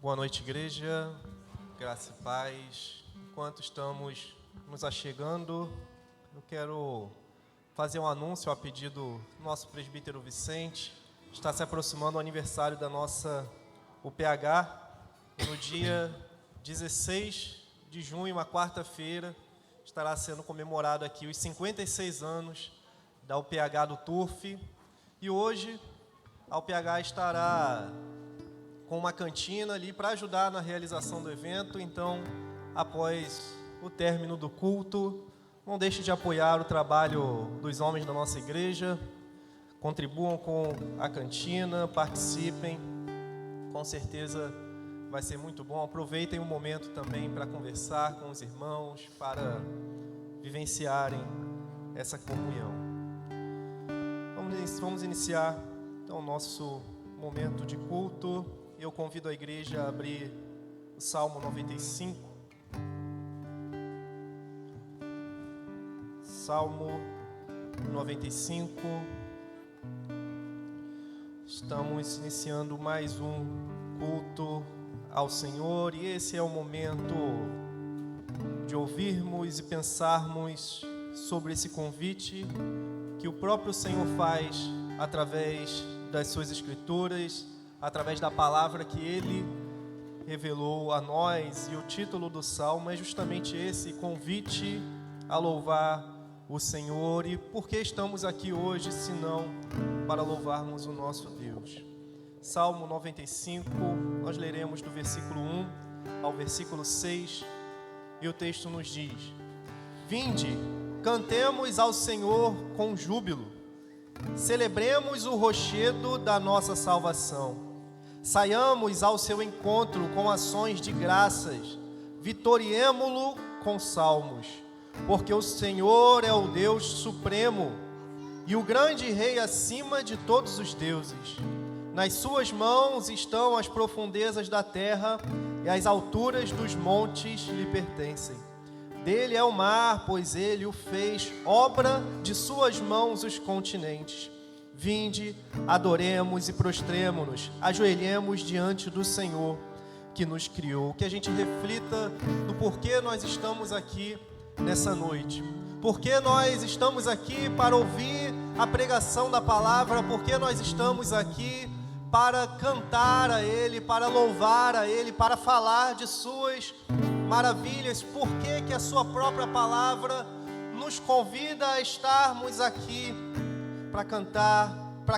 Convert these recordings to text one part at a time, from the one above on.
Boa noite, igreja, graça e paz. Enquanto estamos nos achegando, eu quero fazer um anúncio a pedido do nosso presbítero Vicente. Está se aproximando o aniversário da nossa UPH. No dia 16 de junho, uma quarta-feira, estará sendo comemorado aqui os 56 anos da UPH do Turf. E hoje a UPH estará com uma cantina ali para ajudar na realização do evento. Então, após o término do culto, não deixe de apoiar o trabalho dos homens da nossa igreja, contribuam com a cantina, participem, com certeza vai ser muito bom. Aproveitem o momento também para conversar com os irmãos, para vivenciarem essa comunhão. Vamos iniciar então o nosso momento de culto. Eu convido a igreja a abrir o Salmo 95. Salmo 95. Estamos iniciando mais um culto ao Senhor e esse é o momento de ouvirmos e pensarmos sobre esse convite que o próprio Senhor faz através das suas escrituras, através da palavra que Ele revelou a nós. E o título do Salmo é justamente esse, convite a louvar o Senhor. E por que estamos aqui hoje, se não para louvarmos o nosso Deus? Salmo 95, nós leremos do versículo 1 ao versículo 6, e o texto nos diz: Vinde, cantemos ao Senhor com júbilo, celebremos o rochedo da nossa salvação. Saiamos ao seu encontro com ações de graças, vitoriemo-lo com salmos, porque o Senhor é o Deus supremo e o grande Rei acima de todos os deuses. Nas suas mãos estão as profundezas da terra e as alturas dos montes lhe pertencem. Dele é o mar, pois ele o fez, obra de suas mãos os continentes. Vinde, adoremos e prostremo-nos, ajoelhemos diante do Senhor que nos criou. Que a gente reflita no porquê nós estamos aqui nessa noite. Porquê nós estamos aqui para ouvir a pregação da palavra, porquê nós estamos aqui para cantar a Ele, para louvar a Ele, para falar de suas maravilhas. Porquê que a sua própria palavra nos convida a estarmos aqui para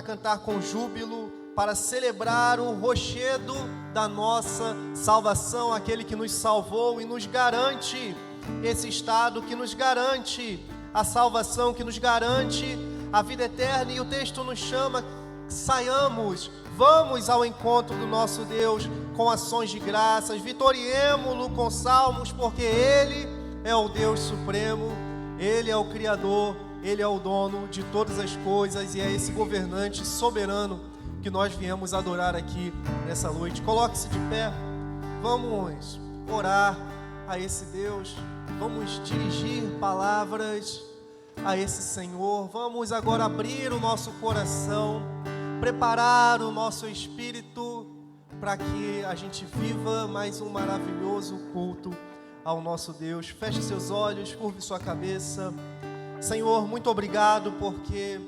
cantar com júbilo, para celebrar o rochedo da nossa salvação, aquele que nos salvou e nos garante esse estado, que nos garante a salvação, que nos garante a vida eterna. E o texto nos chama, saiamos, vamos ao encontro do nosso Deus com ações de graças, vitoriemo-lo com salmos, porque Ele é o Deus supremo, Ele é o Criador, Ele é o dono de todas as coisas e é esse governante soberano que nós viemos adorar aqui nessa noite. Coloque-se de pé, vamos orar a esse Deus, vamos dirigir palavras a esse Senhor, vamos agora abrir o nosso coração, preparar o nosso espírito para que a gente viva mais um maravilhoso culto ao nosso Deus. Feche seus olhos, curve sua cabeça. Senhor, muito obrigado porque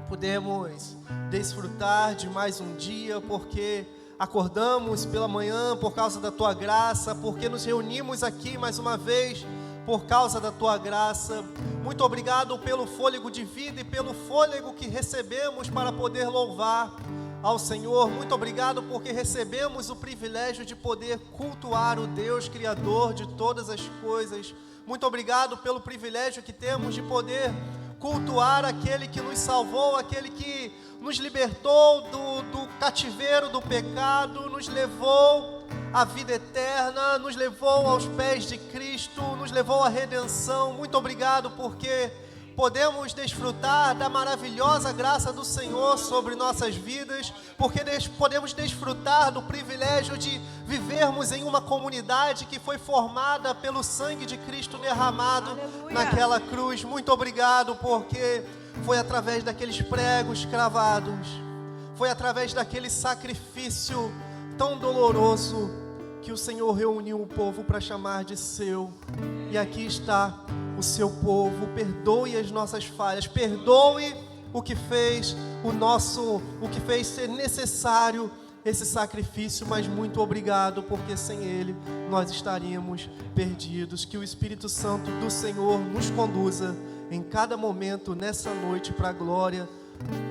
podemos desfrutar de mais um dia, porque acordamos pela manhã por causa da Tua graça, porque nos reunimos aqui mais uma vez por causa da Tua graça. Muito obrigado pelo fôlego de vida e pelo fôlego que recebemos para poder louvar ao Senhor. Muito obrigado porque recebemos o privilégio de poder cultuar o Deus Criador de todas as coisas. Muito obrigado pelo privilégio que temos de poder cultuar aquele que nos salvou, aquele que nos libertou do cativeiro do pecado, nos levou à vida eterna, nos levou aos pés de Cristo, nos levou à redenção. Muito obrigado porque podemos desfrutar da maravilhosa graça do Senhor sobre nossas vidas, porque podemos desfrutar do privilégio de vivermos em uma comunidade que foi formada pelo sangue de Cristo derramado naquela cruz. Muito obrigado, porque foi através daqueles pregos cravados, foi através daquele sacrifício tão doloroso que o Senhor reuniu o povo para chamar de seu. E aqui está o seu povo. Perdoe as nossas falhas, perdoe o que fez ser necessário esse sacrifício, mas muito obrigado, porque sem Ele nós estaríamos perdidos. Que o Espírito Santo do Senhor nos conduza em cada momento nessa noite para a glória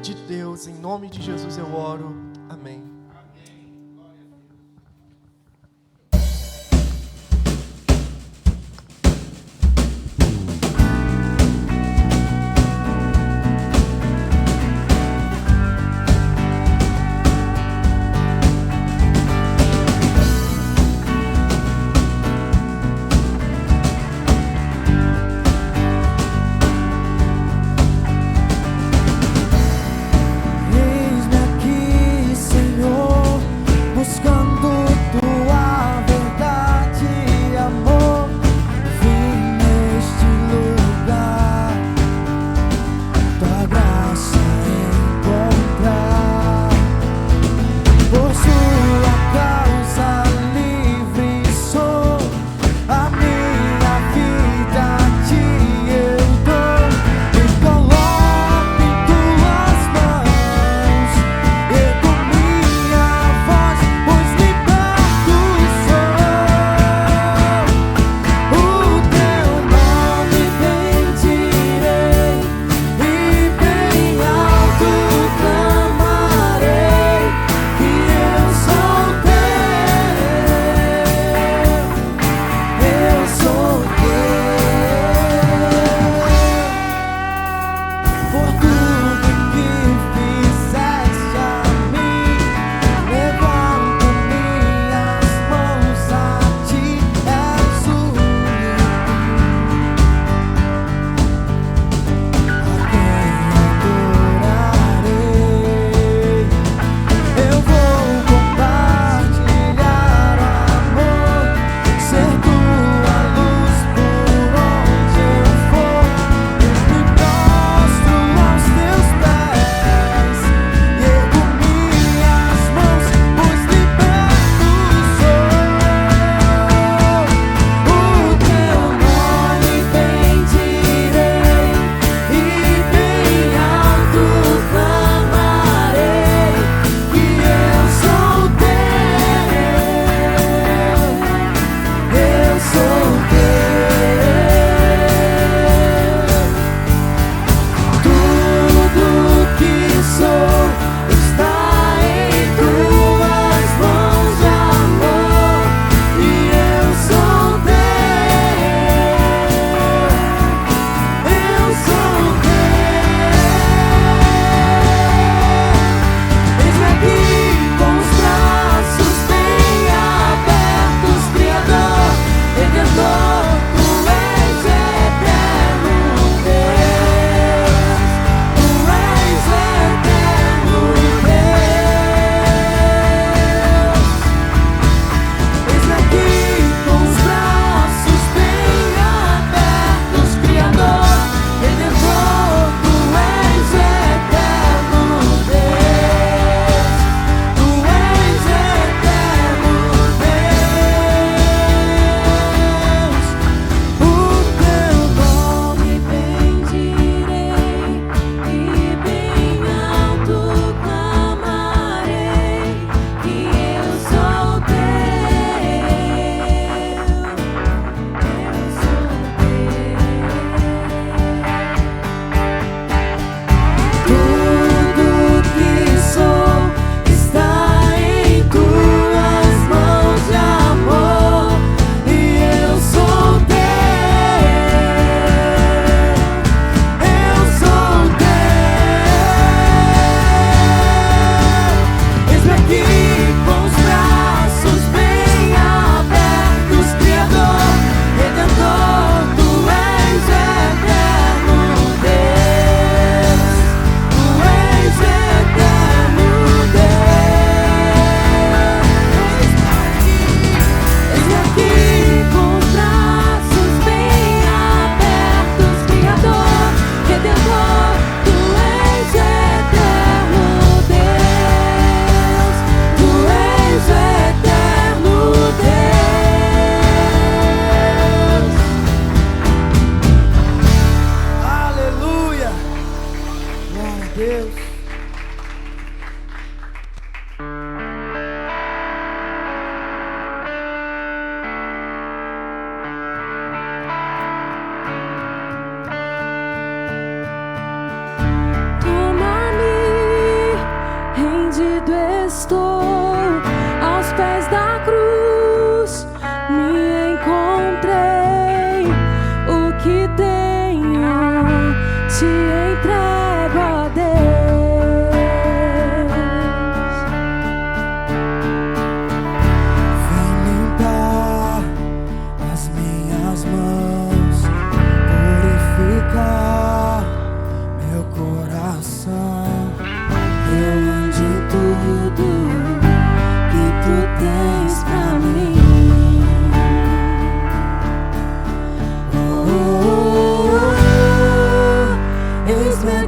de Deus. Em nome de Jesus eu oro. Amém. Eis-me aqui, Senhor.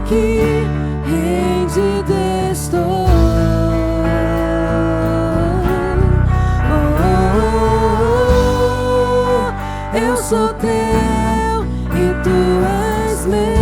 aqui, rendido estou. Eu sou teu e tu és meu.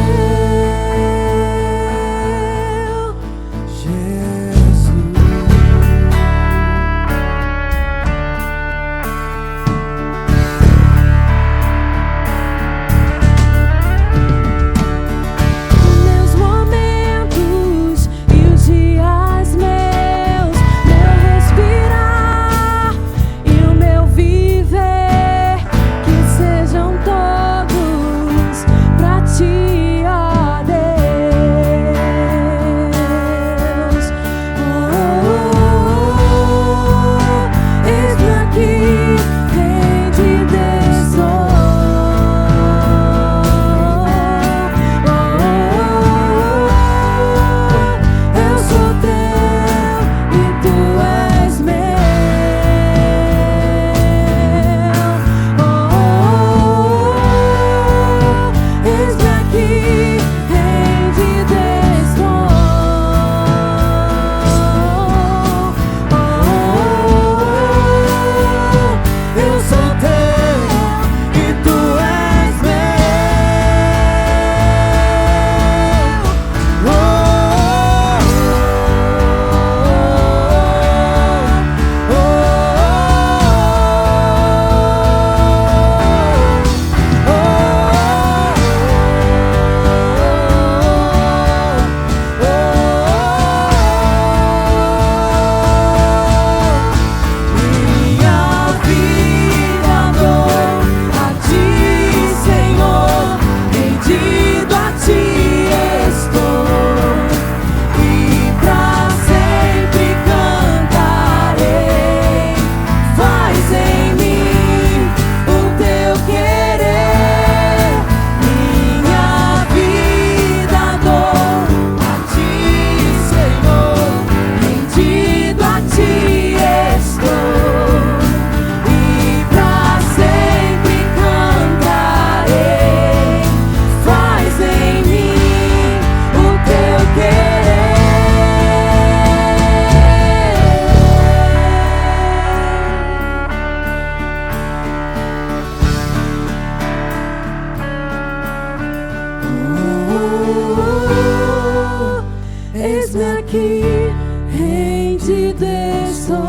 Eis-me aqui, rendido estou.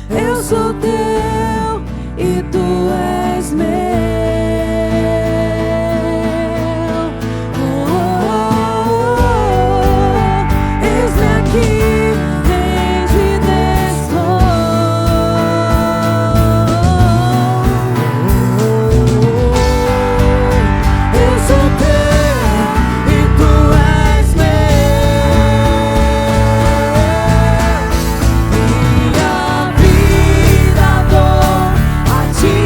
Eu sou teu e tu és meu. Eis-me aqui, rendido estou. Eu sou teu e tu és meu. Minha vida dou a ti,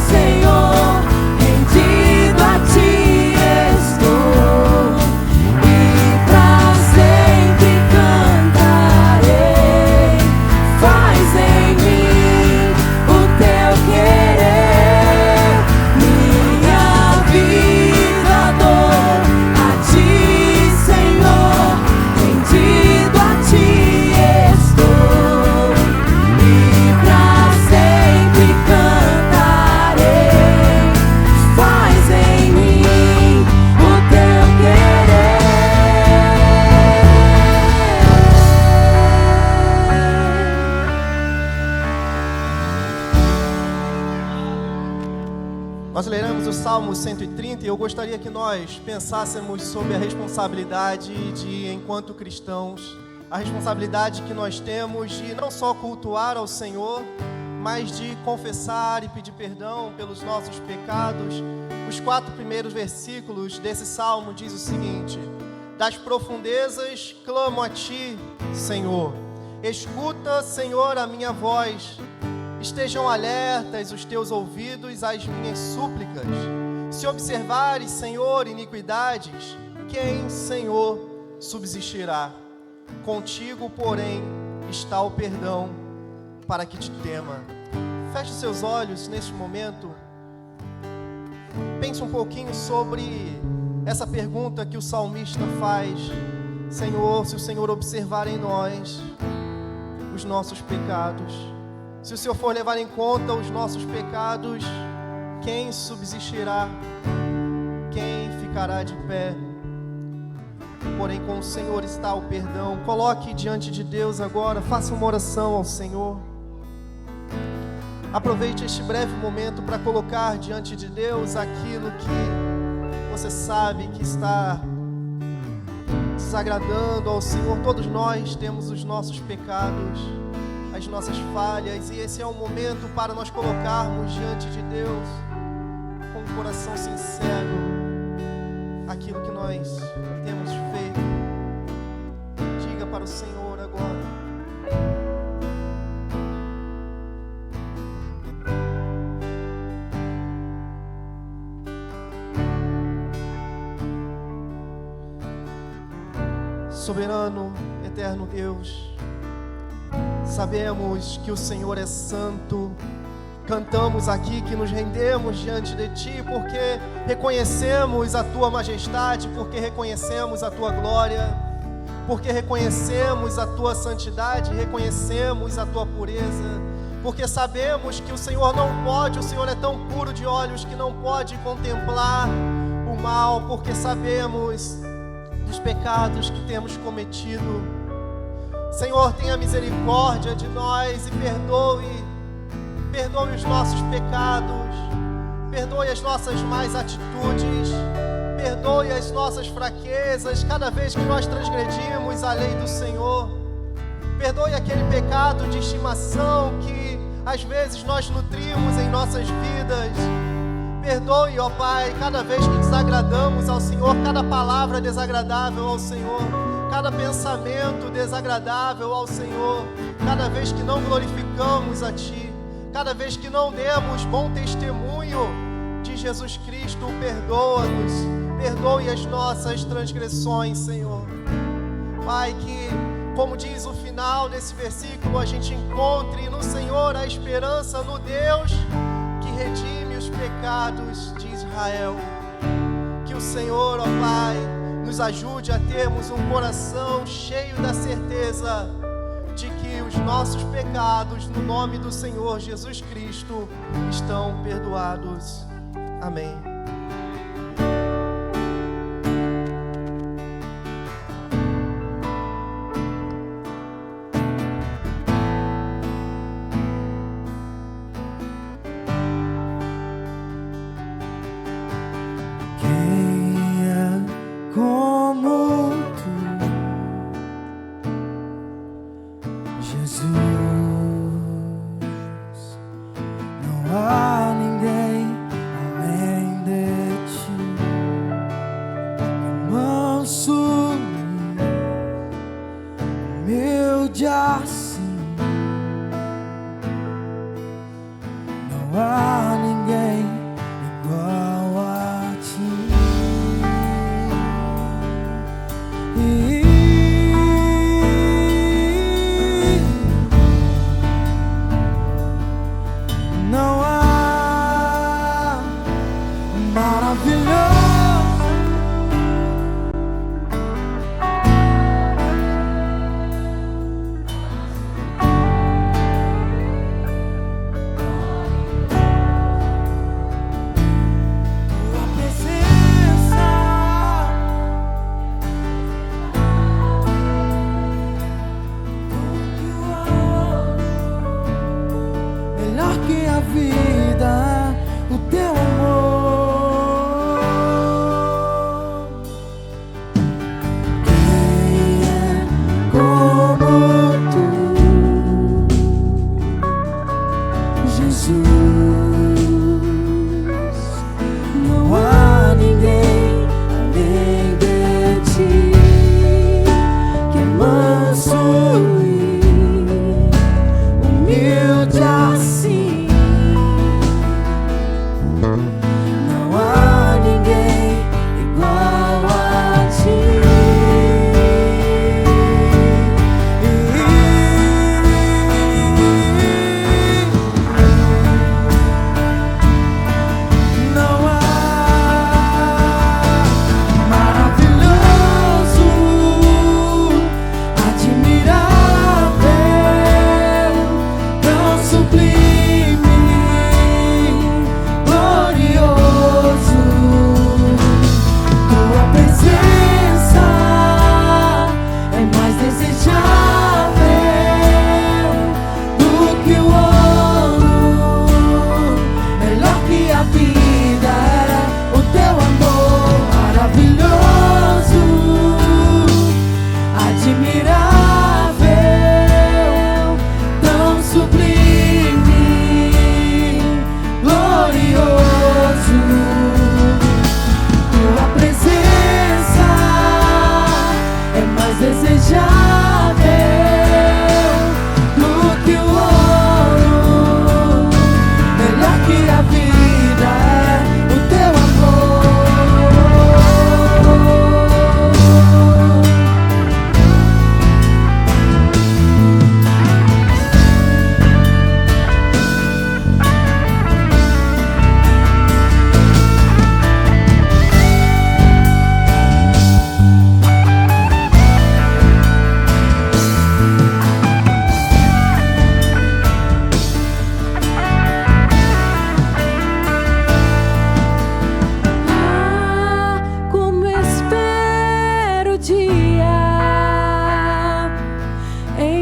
Senhor, rendido a ti estou, e pra sempre cantarei. Faz em mim o teu querer. Minha vida dou a ti, Senhor, rendido a ti estou, e pra sempre cantarei. Faz em mim o teu querer. Nós leremos o Salmo 130 e eu gostaria que nós pensássemos sobre a responsabilidade de, enquanto cristãos, a responsabilidade que nós temos de não só cultuar ao Senhor, mas de confessar e pedir perdão pelos nossos pecados. Os 4 primeiros versículos desse Salmo diz o seguinte: das profundezas clamo a ti, Senhor. Escuta, Senhor, a minha voz. Estejam alertas os teus ouvidos às minhas súplicas. Se observares, Senhor, iniquidades, quem, Senhor, subsistirá? Contigo, porém, está o perdão, para que te tema. feche os seus olhos neste momento. Pense um pouquinho sobre essa pergunta que o salmista faz. Senhor, se o Senhor observar em nós os nossos pecados, se o Senhor for levar em conta os nossos pecados, quem subsistirá? Quem ficará de pé? Porém, com o Senhor está o perdão. Coloque diante de Deus agora, faça uma oração ao Senhor. Aproveite este breve momento para colocar diante de Deus aquilo que você sabe que está desagradando ao Senhor. Todos nós temos os nossos pecados, as nossas falhas, e esse é o momento para nós colocarmos diante de Deus, com um coração sincero, aquilo que nós temos feito. Diga para o Senhor agora. Soberano, eterno Deus, sabemos que o Senhor é santo. Cantamos aqui que nos rendemos diante de Ti, porque reconhecemos a Tua majestade, porque reconhecemos a Tua glória, porque reconhecemos a Tua santidade, reconhecemos a Tua pureza, porque sabemos que o Senhor não pode, o Senhor é tão puro de olhos que não pode contemplar o mal, porque sabemos dos pecados que temos cometido. Senhor, tenha misericórdia de nós e perdoe os nossos pecados, perdoe as nossas más atitudes, perdoe as nossas fraquezas, cada vez que nós transgredimos a lei do Senhor. Perdoe aquele pecado de estimação que às vezes nós nutrimos em nossas vidas. Perdoe, ó Pai, cada vez que desagradamos ao Senhor, cada palavra desagradável ao Senhor, cada pensamento desagradável ao Senhor, cada vez que não glorificamos a Ti, cada vez que não demos bom testemunho de Jesus Cristo, perdoa-nos, perdoe as nossas transgressões, Senhor. Pai, que, como diz o final desse versículo, a gente encontre no Senhor a esperança no Deus que redime os pecados de Israel. Que o Senhor, ó Pai, nos ajude a termos um coração cheio da certeza de que os nossos pecados, no nome do Senhor Jesus Cristo, estão perdoados. Amém.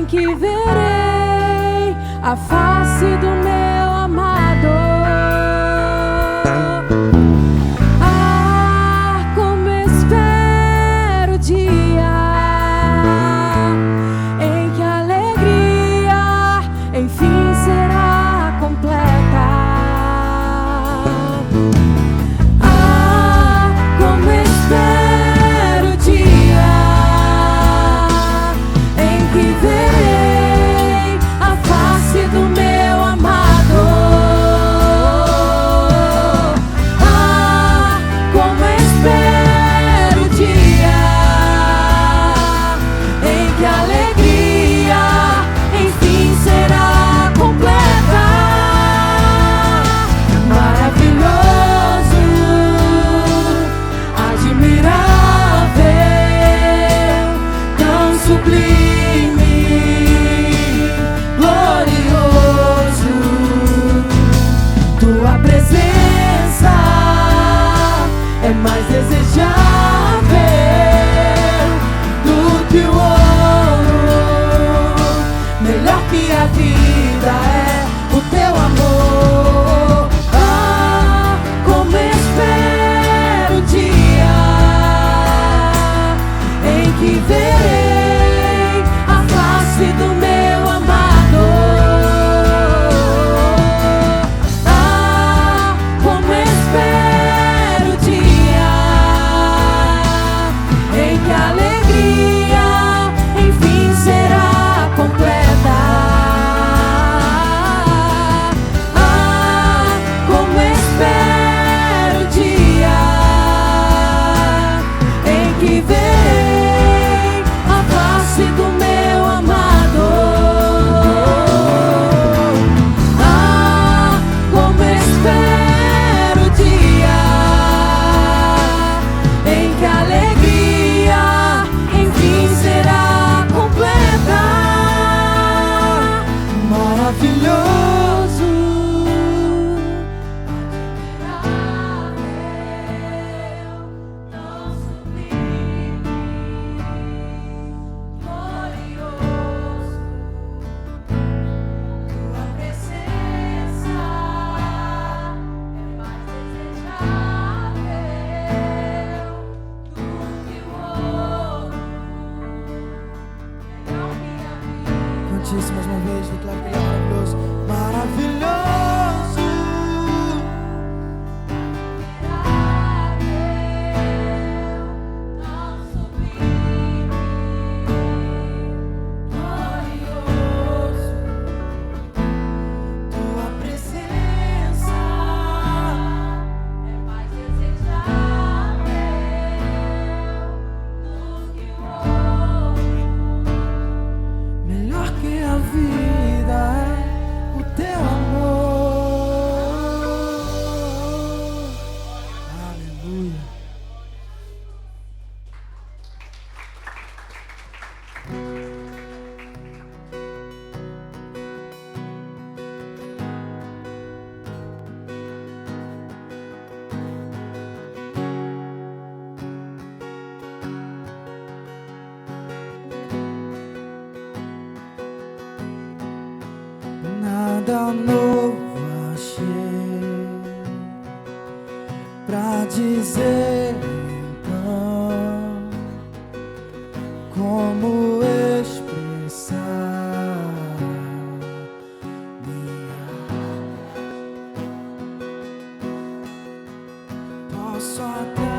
que verei a face do meu amado. Ah, como espero o dia em que a alegria enfim será completa. Ah, como espero o dia em que verei a face do meu amado. Ah, como espero o dia em que a alegria enfim será completa. Maravilhoso, admirável, tão sublime, glorioso. Tua presença é mais desejável do que o ouro. Melhor que a vida é o teu amor. Ah, como espero o dia em que verei a face do meu amado. Ah, como espero o dia em que a alegria enfim será completa. Ah, como espero o dia em que verei a face do meu amado. Ah, como espero o dia em que a alegria enfim será completa. Maravilhoso, admirável, tão sublime, glorioso. Tua presença é mais desejável do que o ouro. Melhor que a vida. Cante mais uma vez, declaro que ele é maravilhoso. Maravilhoso, Tão sublime, glorioso. tua presença É mais desejável do que o ouro. melhor que a vida é o teu amor. Aleluia. Nada novo achei pra dizer, então como expressar minha. Posso até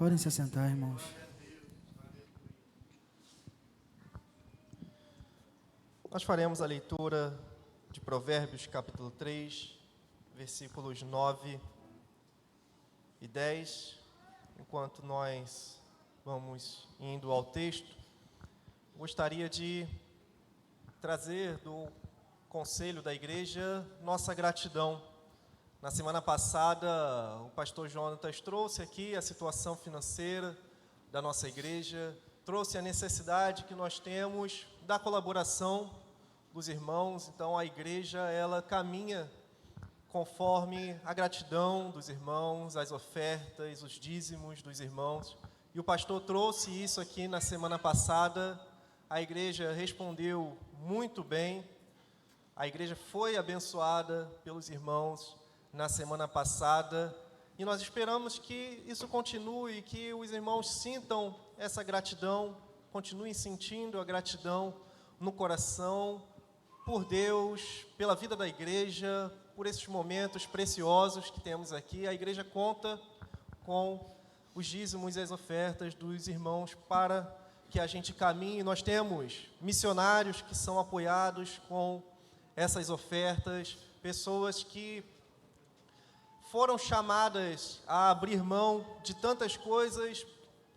Podem se assentar, irmãos. Nós faremos a leitura de Provérbios, capítulo 3, versículos 9 e 10. Enquanto nós vamos indo ao texto, gostaria de trazer do conselho da igreja nossa gratidão. Na semana passada, o pastor Jonatas trouxe aqui a situação financeira da nossa igreja, trouxe a necessidade que nós temos da colaboração dos irmãos. Então, a igreja, ela caminha conforme a gratidão dos irmãos, as ofertas, os dízimos dos irmãos. E o pastor trouxe isso aqui na semana passada. A igreja respondeu muito bem. A igreja foi abençoada pelos irmãos na semana passada, e nós esperamos que isso continue, que os irmãos sintam essa gratidão, continuem sentindo a gratidão no coração, por Deus, pela vida da igreja, por esses momentos preciosos que temos aqui. A igreja conta com os dízimos e as ofertas dos irmãos para que a gente caminhe. Nós temos missionários que são apoiados com essas ofertas, pessoas que foram chamadas a abrir mão de tantas coisas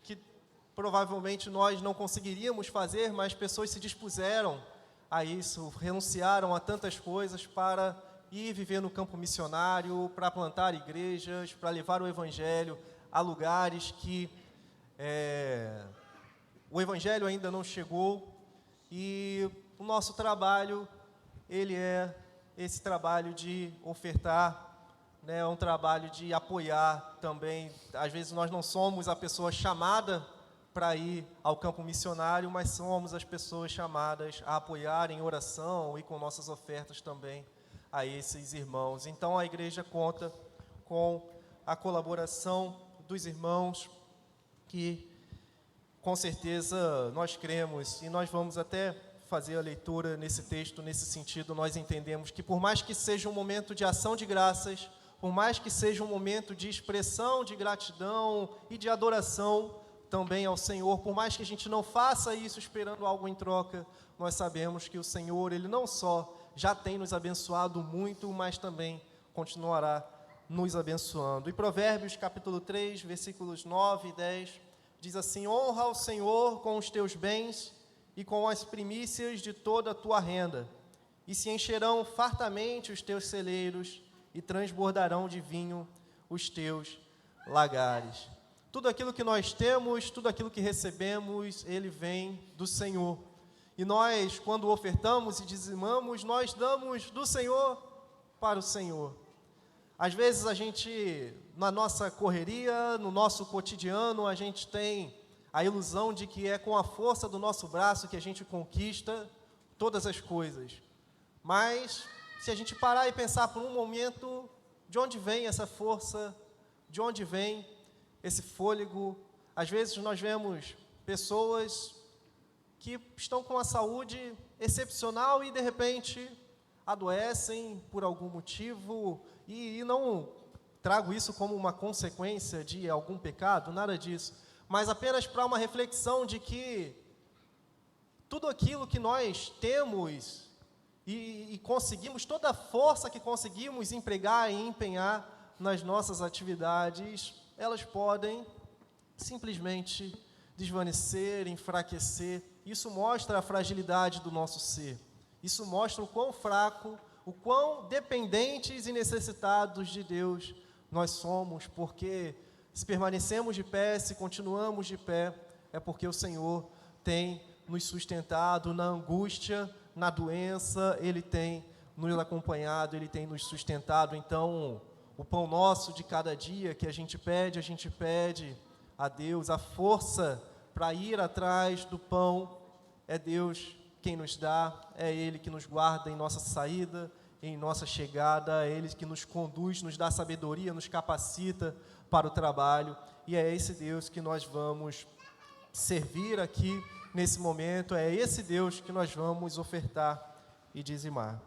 que provavelmente nós não conseguiríamos fazer, mas pessoas se dispuseram a isso, renunciaram a tantas coisas para ir viver no campo missionário, para plantar igrejas, para levar o Evangelho a lugares que o Evangelho ainda não chegou. E o nosso trabalho, ele é esse trabalho de ofertar, né, um trabalho de apoiar também. Às vezes nós não somos a pessoa chamada para ir ao campo missionário, mas somos as pessoas chamadas a apoiar em oração e com nossas ofertas também a esses irmãos. Então a igreja conta com a colaboração dos irmãos, que com certeza nós cremos, e nós vamos até fazer a leitura nesse texto, nesse sentido. Nós entendemos que por mais que seja um momento de ação de graças, por mais que seja um momento de expressão de gratidão e de adoração também ao Senhor, por mais que a gente não faça isso esperando algo em troca, nós sabemos que o Senhor, Ele não só já tem nos abençoado muito, mas também continuará nos abençoando. E Provérbios capítulo 3, versículos 9 e 10, diz assim: honra ao Senhor com os teus bens e com as primícias de toda a tua renda, e se encherão fartamente os teus celeiros, e transbordarão de vinho os teus lagares. Tudo aquilo que nós temos, tudo aquilo que recebemos, ele vem do Senhor. E nós, quando ofertamos e dizimamos, nós damos do Senhor para o Senhor. Às vezes a gente, na nossa correria, no nosso cotidiano, a gente tem a ilusão de que é com a força do nosso braço que a gente conquista todas as coisas. Mas, se a gente parar e pensar por um momento, de onde vem essa força, de onde vem esse fôlego? Às vezes nós vemos pessoas que estão com a saúde excepcional e de repente adoecem por algum motivo, e não trago isso como uma consequência de algum pecado, nada disso, mas apenas para uma reflexão de que tudo aquilo que nós temos e conseguimos, toda a força que conseguimos empregar e empenhar nas nossas atividades, elas podem simplesmente desvanecer, enfraquecer. Isso mostra a fragilidade do nosso ser. Isso mostra o quão fraco, o quão dependentes e necessitados de Deus nós somos, porque se permanecemos de pé, se continuamos de pé, é porque o Senhor tem nos sustentado na angústia, na doença, Ele tem nos acompanhado, Ele tem nos sustentado. Então, o pão nosso de cada dia que a gente pede a Deus. A força para ir atrás do pão é Deus quem nos dá, é Ele que nos guarda em nossa saída, em nossa chegada, é Ele que nos conduz, nos dá sabedoria, nos capacita para o trabalho, e é esse Deus que nós vamos servir aqui nesse momento, é esse Deus que nós vamos ofertar e dizimar.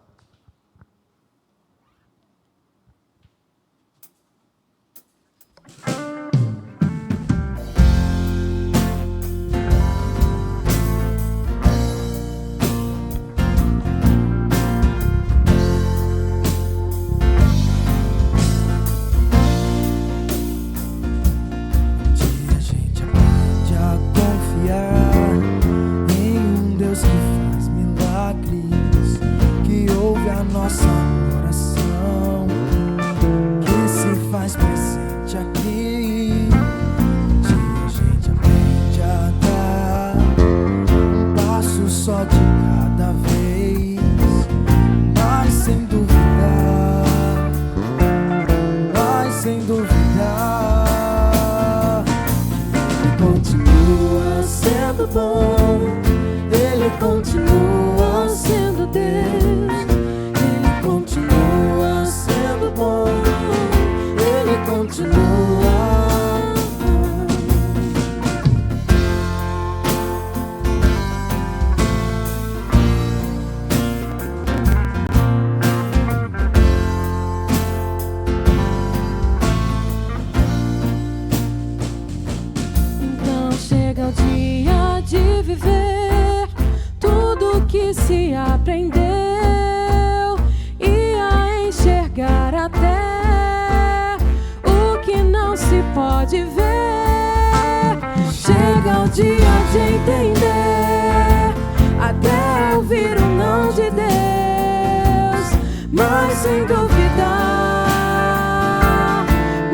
mas sem duvidar,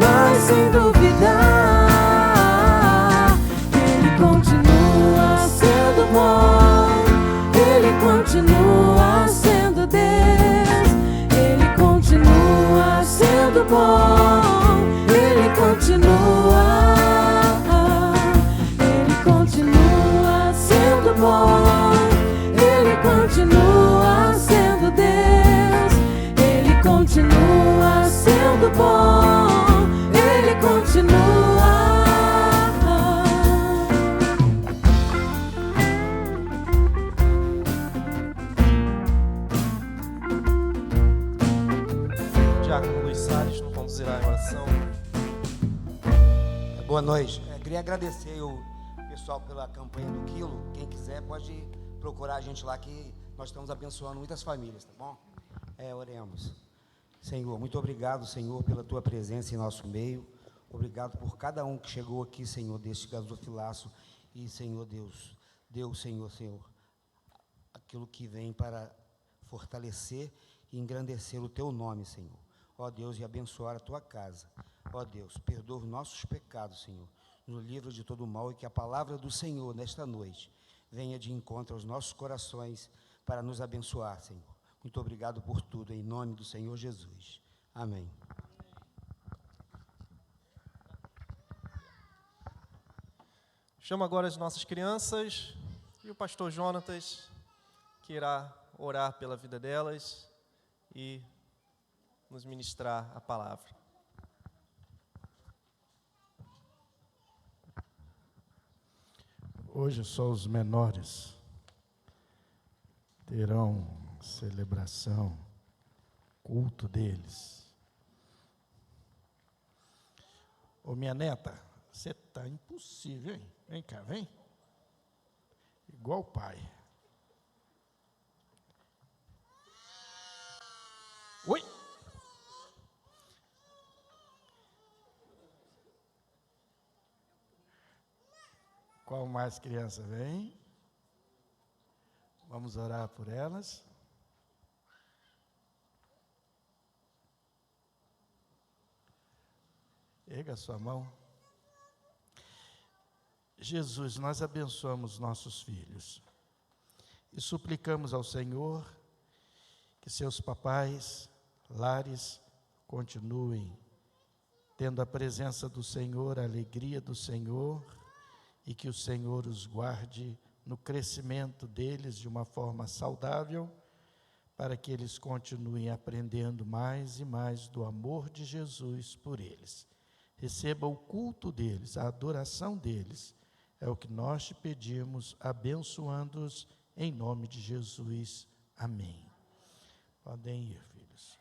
mas sem duvidar, Ele continua sendo bom, Ele continua sendo Deus, Ele continua sendo bom, Ele continua sendo bom, Ele continua sendo Deus, Ele continua sendo bom, Ele continua. Diácono Luiz Salles nos conduzirá em oração. Boa noite. Queria agradecer o pessoal pela campanha do quilo. Quem quiser pode procurar a gente lá, que nós estamos abençoando muitas famílias, tá bom? Oremos. Senhor, muito obrigado, Senhor, pela tua presença em nosso meio. Obrigado por cada um que chegou aqui, Senhor, deste gasofilaço. E, Senhor Deus, Senhor, aquilo que vem para fortalecer e engrandecer o teu nome, Senhor. Ó Deus, e abençoar a tua casa. Ó Deus, perdoa os nossos pecados, Senhor. Nos livra de todo o mal, e que a palavra do Senhor nesta noite venha de encontro aos nossos corações para nos abençoar, Senhor. Muito obrigado por tudo, em nome do Senhor Jesus. Amém. Chamo agora as nossas crianças e o pastor Jonatas, que irá orar pela vida delas e nos ministrar a palavra. Hoje só os menores terão celebração, culto deles. Ô minha neta, você tá impossível, hein? Vem cá, vem. Igual o pai. Oi! Qual mais criança vem? Vamos orar por elas. Erga a sua mão. Jesus, nós abençoamos nossos filhos e suplicamos ao Senhor que seus papais, lares, continuem tendo a presença do Senhor, a alegria do Senhor, e que o Senhor os guarde no crescimento deles de uma forma saudável, para que eles continuem aprendendo mais e mais do amor de Jesus por eles. Receba o culto deles, a adoração deles, é o que nós te pedimos, abençoando-os em nome de Jesus. Amém. Podem ir, filhos.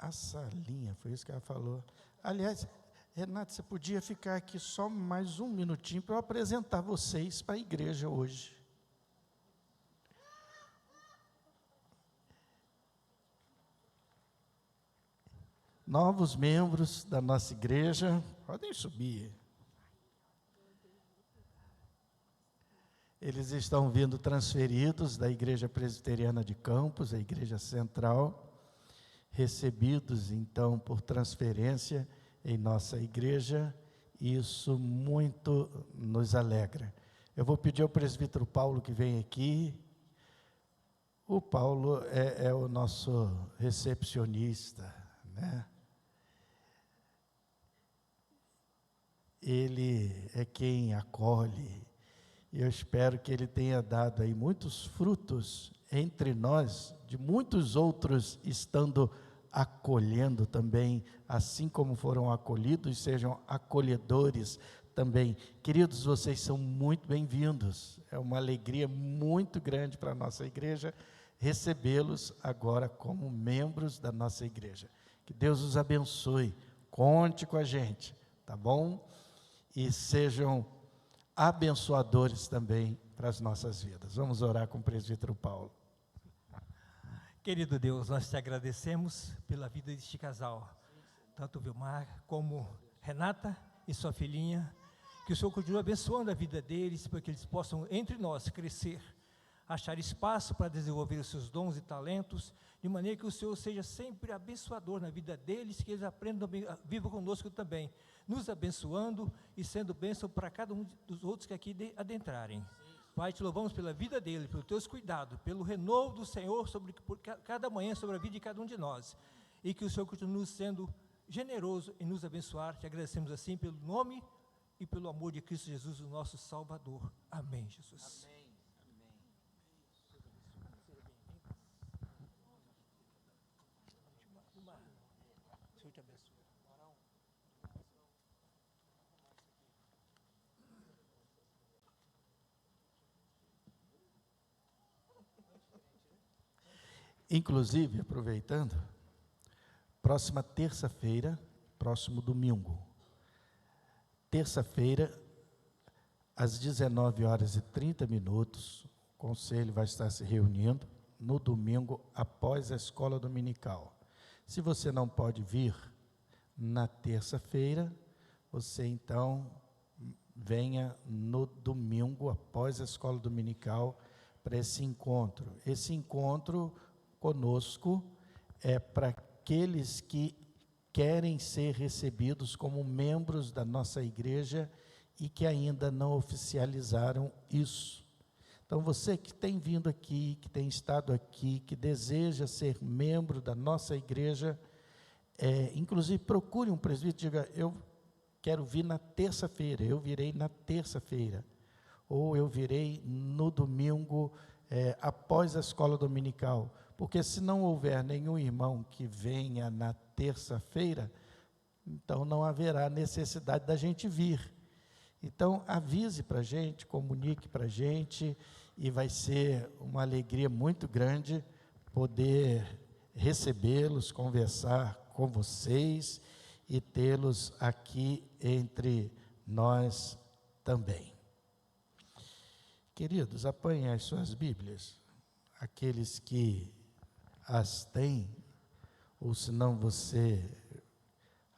A salinha, foi isso que ela falou. Aliás, Renato, você podia ficar aqui só mais um minutinho para eu apresentar vocês para a igreja hoje. Novos membros da nossa igreja, podem subir. Eles estão vindo transferidos da Igreja Presbiteriana de Campos, a Igreja Central, recebidos, então, por transferência em nossa igreja, e isso muito nos alegra. Eu vou pedir ao presbítero Paulo que vem aqui. O Paulo é o nosso recepcionista, né? Ele é quem acolhe, e eu espero que ele tenha dado aí muitos frutos entre nós, de muitos outros estando acolhendo também, assim como foram acolhidos, sejam acolhedores também. Queridos, vocês são muito bem-vindos, é uma alegria muito grande para a nossa igreja recebê-los agora como membros da nossa igreja. Que Deus os abençoe, conte com a gente, tá bom? E sejam abençoadores também para as nossas vidas. Vamos orar com o presbítero Paulo. Querido Deus, nós te agradecemos pela vida deste casal, tanto Vilmar como Renata e sua filhinha, que o Senhor continue abençoando a vida deles, para que eles possam, entre nós, crescer, achar espaço para desenvolver os seus dons e talentos, de maneira que o Senhor seja sempre abençoador na vida deles, que eles aprendam, vivam conosco também, nos abençoando e sendo bênção para cada um dos outros que aqui adentrarem. Pai, te louvamos pela vida dele, pelos teus cuidados, pelo renovo do Senhor por cada manhã, sobre a vida de cada um de nós. E que o Senhor continue sendo generoso em nos abençoar. Te agradecemos assim pelo nome e pelo amor de Cristo Jesus, o nosso Salvador. Amém, Jesus. Amém. Senhor te abençoe. Inclusive, aproveitando, próxima terça-feira, próximo domingo, terça-feira, às 19h30, o conselho vai estar se reunindo no domingo após a escola dominical. Se você não pode vir na terça-feira, você então venha no domingo após a escola dominical para esse encontro. Esse encontro conosco é para aqueles que querem ser recebidos como membros da nossa igreja e que ainda não oficializaram isso. Então, você que tem vindo aqui, que tem estado aqui, que deseja ser membro da nossa igreja, inclusive procure um presbítero e diga: eu quero vir na terça-feira, eu virei na terça-feira, ou eu virei no domingo após a escola dominical. Porque se não houver nenhum irmão que venha na terça-feira, então não haverá necessidade da gente vir. Então, avise para a gente, comunique para a gente, e vai ser uma alegria muito grande poder recebê-los, conversar com vocês e tê-los aqui entre nós também. Queridos, apanhem as suas Bíblias, aqueles que as têm, ou se não você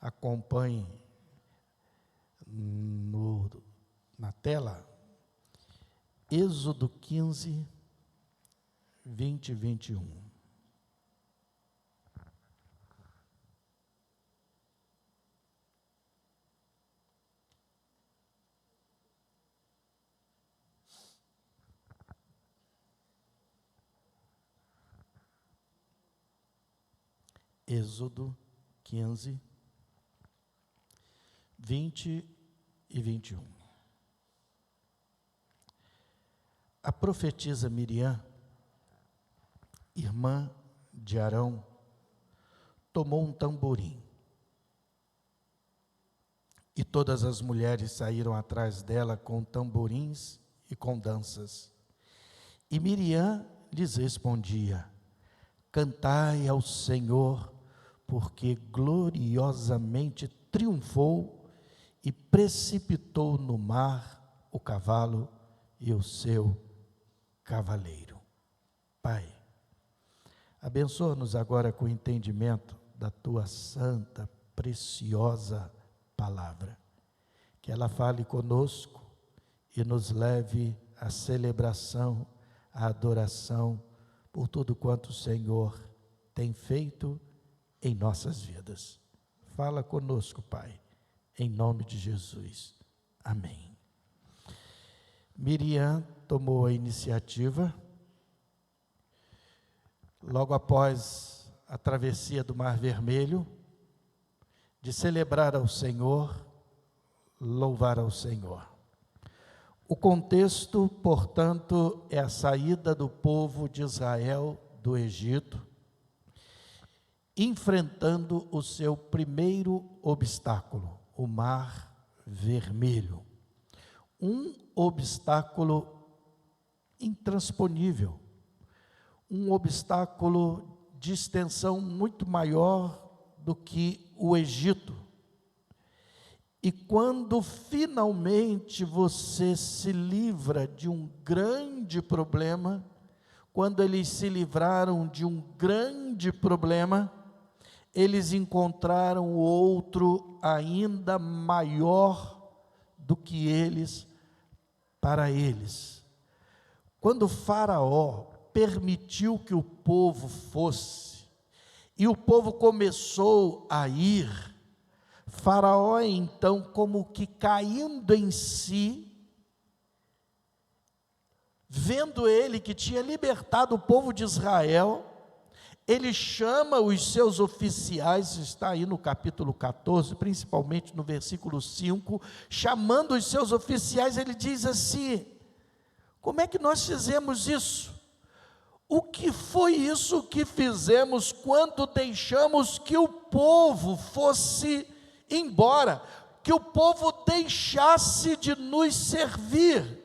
acompanhe na tela, Êxodo 15, 20 e 21. Êxodo 15, 20 e 21. A profetisa Miriam, irmã de Arão, tomou um tamborim, e todas as mulheres saíram atrás dela com tamborins e com danças. E Miriam lhes respondia: cantai ao Senhor, porque gloriosamente triunfou e precipitou no mar o cavalo e o seu cavaleiro. Pai, abençoa-nos agora com o entendimento da tua santa, preciosa palavra. Que ela fale conosco e nos leve à celebração, à adoração por tudo quanto o Senhor tem feito em nossas vidas. Fala conosco, Pai, em nome de Jesus. Amém. Miriam tomou a iniciativa, logo após a travessia do Mar Vermelho, de celebrar ao Senhor, louvar ao Senhor. O contexto, portanto, é a saída do povo de Israel do Egito, enfrentando o seu primeiro obstáculo, o Mar Vermelho. Um obstáculo intransponível, um obstáculo de extensão muito maior do que o Egito. E quando finalmente você se livra de um grande problema, quando eles se livraram de um grande problema, eles encontraram outro ainda maior do que eles para eles. Quando Faraó permitiu que o povo fosse, e o povo começou a ir, Faraó então, como que caindo em si, vendo ele que tinha libertado o povo de Israel, ele chama os seus oficiais, está aí no capítulo 14, principalmente no versículo 5, chamando os seus oficiais, ele diz assim: como é que nós fizemos isso? O que foi isso que fizemos quando deixamos que o povo fosse embora, que o povo deixasse de nos servir?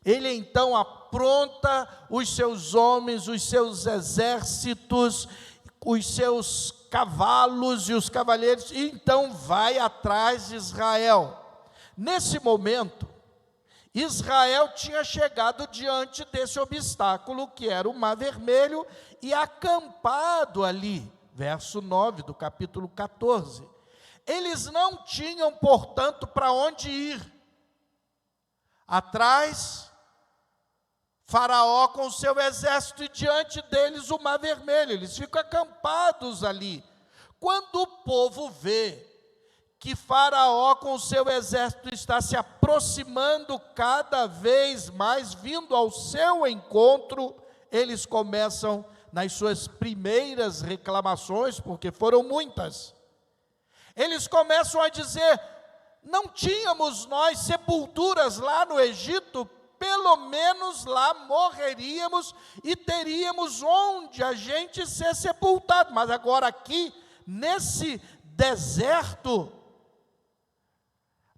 Ele então apronta os seus homens, os seus exércitos, os seus cavalos e os cavaleiros, e então vai atrás de Israel. Nesse momento, Israel tinha chegado diante desse obstáculo, que era o Mar Vermelho, e acampado ali, verso 9 do capítulo 14. Eles não tinham, portanto, para onde ir. Atrás, Faraó com o seu exército, e diante deles o Mar Vermelho. Eles ficam acampados ali. Quando o povo vê que Faraó com o seu exército está se aproximando cada vez mais, vindo ao seu encontro, eles começam nas suas primeiras reclamações, porque foram muitas. Eles começam a dizer: não tínhamos nós sepulturas lá no Egito? Pelo menos lá morreríamos e teríamos onde a gente ser sepultado. Mas agora aqui, nesse deserto,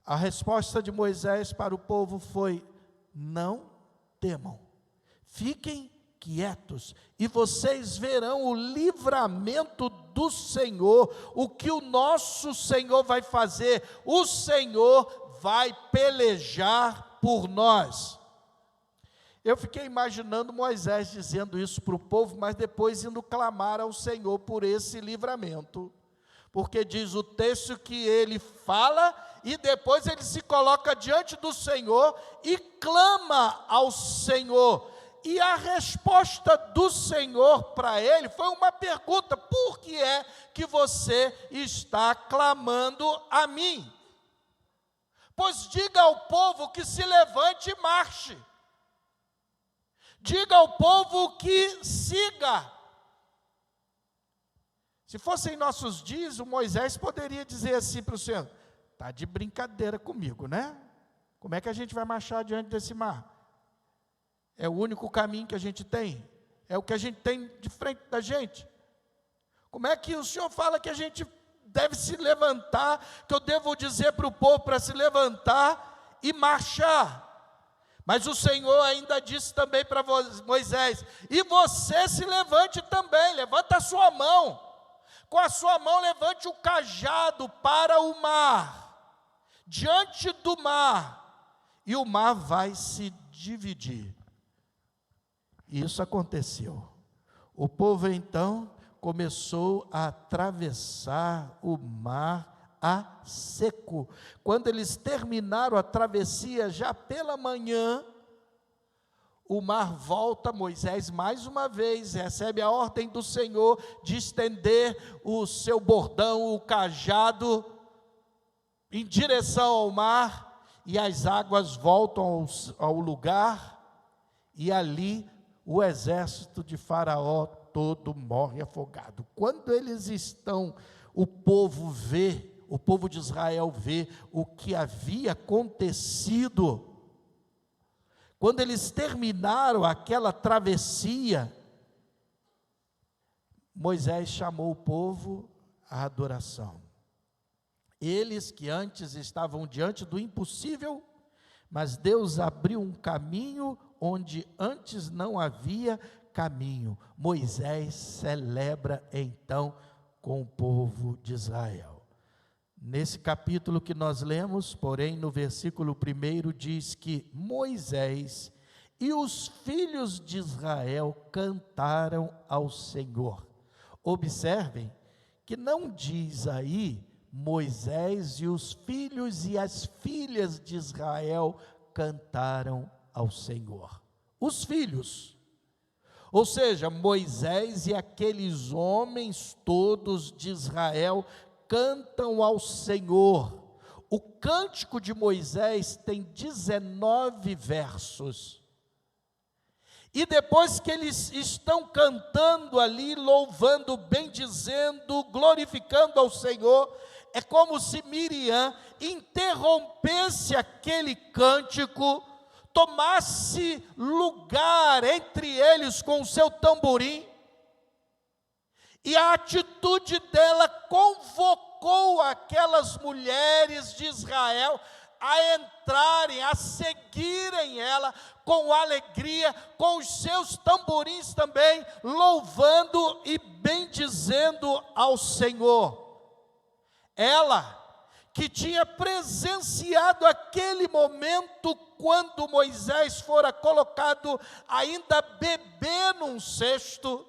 a resposta de Moisés para o povo foi: não temam, fiquem quietos, e vocês verão o livramento do Senhor, o que o nosso Senhor vai fazer. O Senhor vai pelejar por nós. Eu fiquei imaginando Moisés dizendo isso para o povo, mas depois indo clamar ao Senhor por esse livramento, porque diz o texto que ele fala e depois ele se coloca diante do Senhor e clama ao Senhor. E a resposta do Senhor para ele foi uma pergunta: por que é que você está clamando a mim? Pois diga ao povo que se levante e marche. Diga ao povo que siga. Se fossem nossos dias, o Moisés poderia dizer assim para o Senhor: está de brincadeira comigo, né? Como é que a gente vai marchar diante desse mar? É o único caminho que a gente tem? É o que a gente tem de frente da gente? Como é que o Senhor fala que a gente deve se levantar, que eu devo dizer para o povo para se levantar e marchar? Mas o Senhor ainda disse também para Moisés: e você se levante também, levanta a sua mão, com a sua mão levante o cajado para o mar, diante do mar, e o mar vai se dividir. E isso aconteceu. O povo então começou a atravessar o mar a seco. Quando eles terminaram a travessia, já pela manhã, o mar volta. Moisés mais uma vez recebe a ordem do Senhor de estender o seu bordão, o cajado, em direção ao mar, e as águas voltam ao lugar, e ali o exército de Faraó todo morre afogado. Quando eles estão, o povo de Israel vê o que havia acontecido. Quando eles terminaram aquela travessia, Moisés chamou o povo à adoração. Eles que antes estavam diante do impossível, mas Deus abriu um caminho onde antes não havia caminho. Moisés celebra então com o povo de Israel. Nesse capítulo que nós lemos, porém, no versículo 1 diz que Moisés e os filhos de Israel cantaram ao Senhor. Observem que não diz aí Moisés e os filhos e as filhas de Israel cantaram ao Senhor. Os filhos, ou seja, Moisés e aqueles homens todos de Israel cantam ao Senhor. O cântico de Moisés tem 19 versos. E depois que eles estão cantando ali, louvando, bendizendo, glorificando ao Senhor, é como se Miriam interrompesse aquele cântico, tomasse lugar entre eles com o seu tamborim, e a atitude dela convocou aquelas mulheres de Israel a entrarem, a seguirem ela com alegria, com os seus tamborins também, louvando e bendizendo ao Senhor. Ela, que tinha presenciado aquele momento quando Moisés fora colocado ainda bebê num cesto,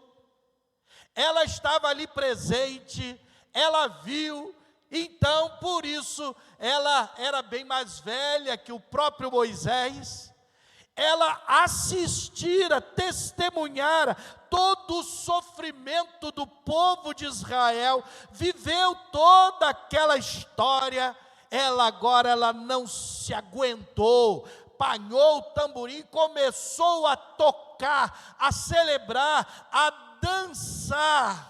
ela estava ali presente, ela viu. Então, por isso, ela era bem mais velha que o próprio Moisés. Ela assistira, testemunhara todo o sofrimento do povo de Israel, viveu toda aquela história. Ela não se aguentou, apanhou o tamborim, começou a tocar, a celebrar, a dançar.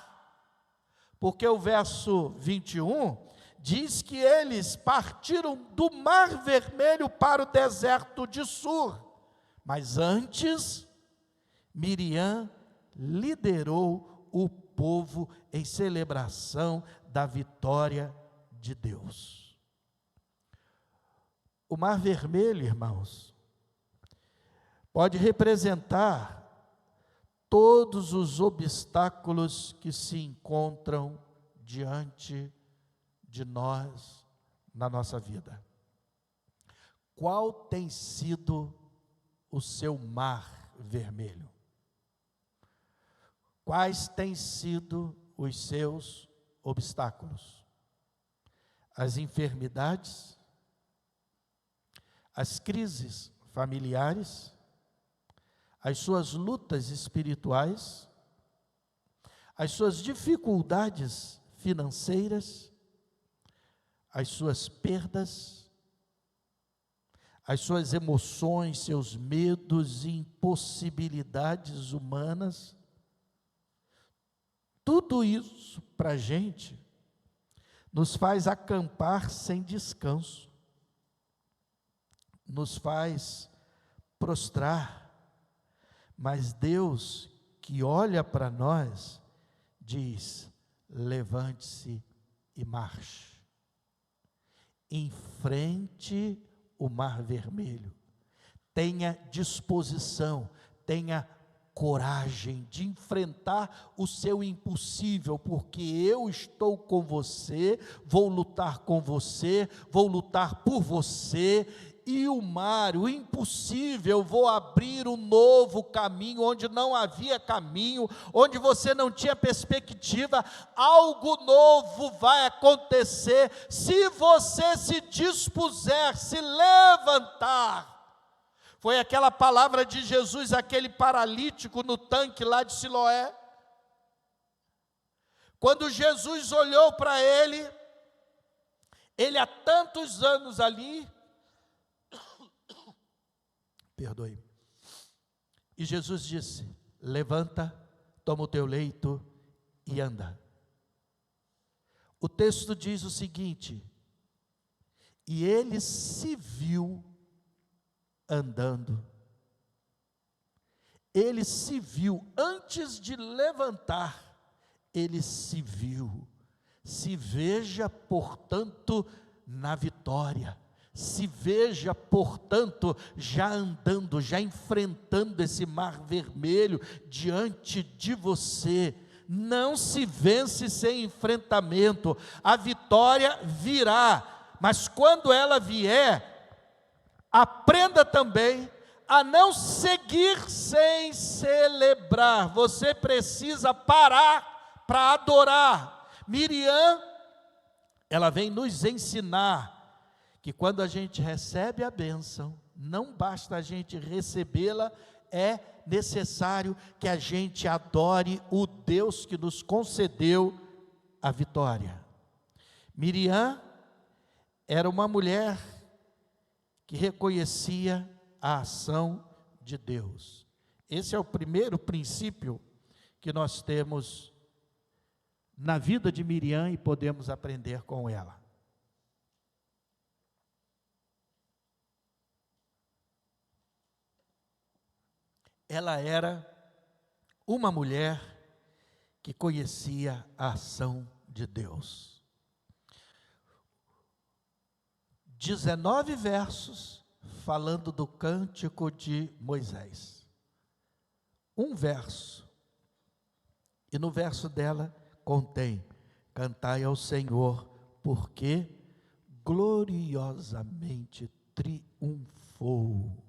Porque o verso 21 diz que eles partiram do Mar Vermelho para o deserto de Sur. Mas antes, Miriam liderou o povo em celebração da vitória de Deus. O Mar Vermelho, irmãos, pode representar todos os obstáculos que se encontram diante de nós na nossa vida. Qual tem sido o seu mar vermelho? Quais têm sido os seus obstáculos? As enfermidades, as crises familiares, as suas lutas espirituais, as suas dificuldades financeiras, as suas perdas, as suas emoções, seus medos e impossibilidades humanas. Tudo isso para a gente nos faz acampar sem descanso, nos faz prostrar, mas Deus que olha para nós diz: levante-se e marche, enfrente o Mar Vermelho, tenha disposição, tenha coragem de enfrentar o seu impossível, porque eu estou com você, vou lutar com você, vou lutar por você. E o mar, o impossível, vou abrir um novo caminho onde não havia caminho, onde você não tinha perspectiva. Algo novo vai acontecer se você se dispuser, se levantar. Foi aquela palavra de Jesus, aquele paralítico no tanque lá de Siloé. Quando Jesus olhou para ele há tantos anos ali, perdoe. E Jesus disse: levanta, toma o teu leito e anda. O texto diz o seguinte: e ele se viu andando. Ele se viu, antes de levantar, ele se viu. Se veja, portanto, na vitória. Se veja, portanto, já andando, já enfrentando esse mar vermelho diante de você. não se vence sem enfrentamento. A vitória virá, mas quando ela vier, aprenda também a não seguir sem celebrar. Você precisa parar para adorar. Miriam, ela vem nos ensinar que quando a gente recebe a bênção, não basta a gente recebê-la, é necessário que a gente adore o Deus que nos concedeu a vitória. Miriam era uma mulher que reconhecia a ação de Deus. Esse é o primeiro princípio que nós temos na vida de Miriam e podemos aprender com ela. Ela era uma mulher que conhecia a ação de Deus. 19 versos falando do cântico de Moisés. Um verso. E no verso dela contém: cantai ao Senhor, porque gloriosamente triunfou.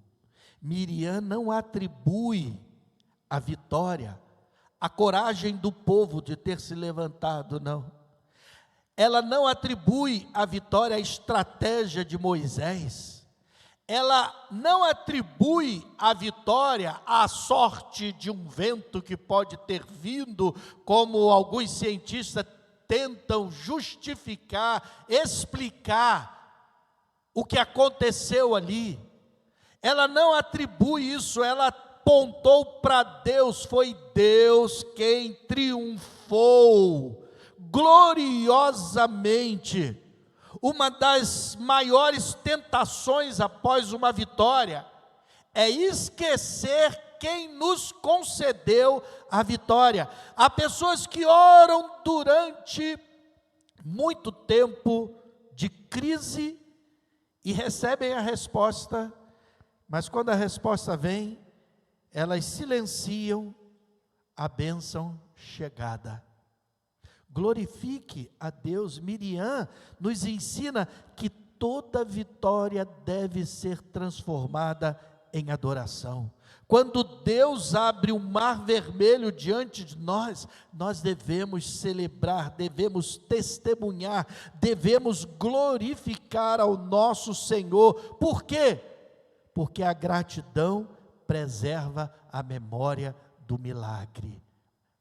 Miriam não atribui a vitória, a coragem do povo de ter se levantado, não. Ela não atribui a vitória à estratégia de Moisés. Ela não atribui a vitória à sorte de um vento que pode ter vindo, como alguns cientistas tentam justificar, explicar o que aconteceu ali. Ela não atribui isso, ela apontou para Deus, foi Deus quem triunfou gloriosamente. Uma das maiores tentações após uma vitória é esquecer quem nos concedeu a vitória. Há pessoas que oram durante muito tempo de crise e recebem a resposta, mas quando a resposta vem, elas silenciam a bênção chegada. Glorifique a Deus. Miriam nos ensina que toda vitória deve ser transformada em adoração. Quando Deus abre o mar vermelho diante de nós, nós devemos celebrar, devemos testemunhar, devemos glorificar ao nosso Senhor. Por quê? Porque a gratidão preserva a memória do milagre.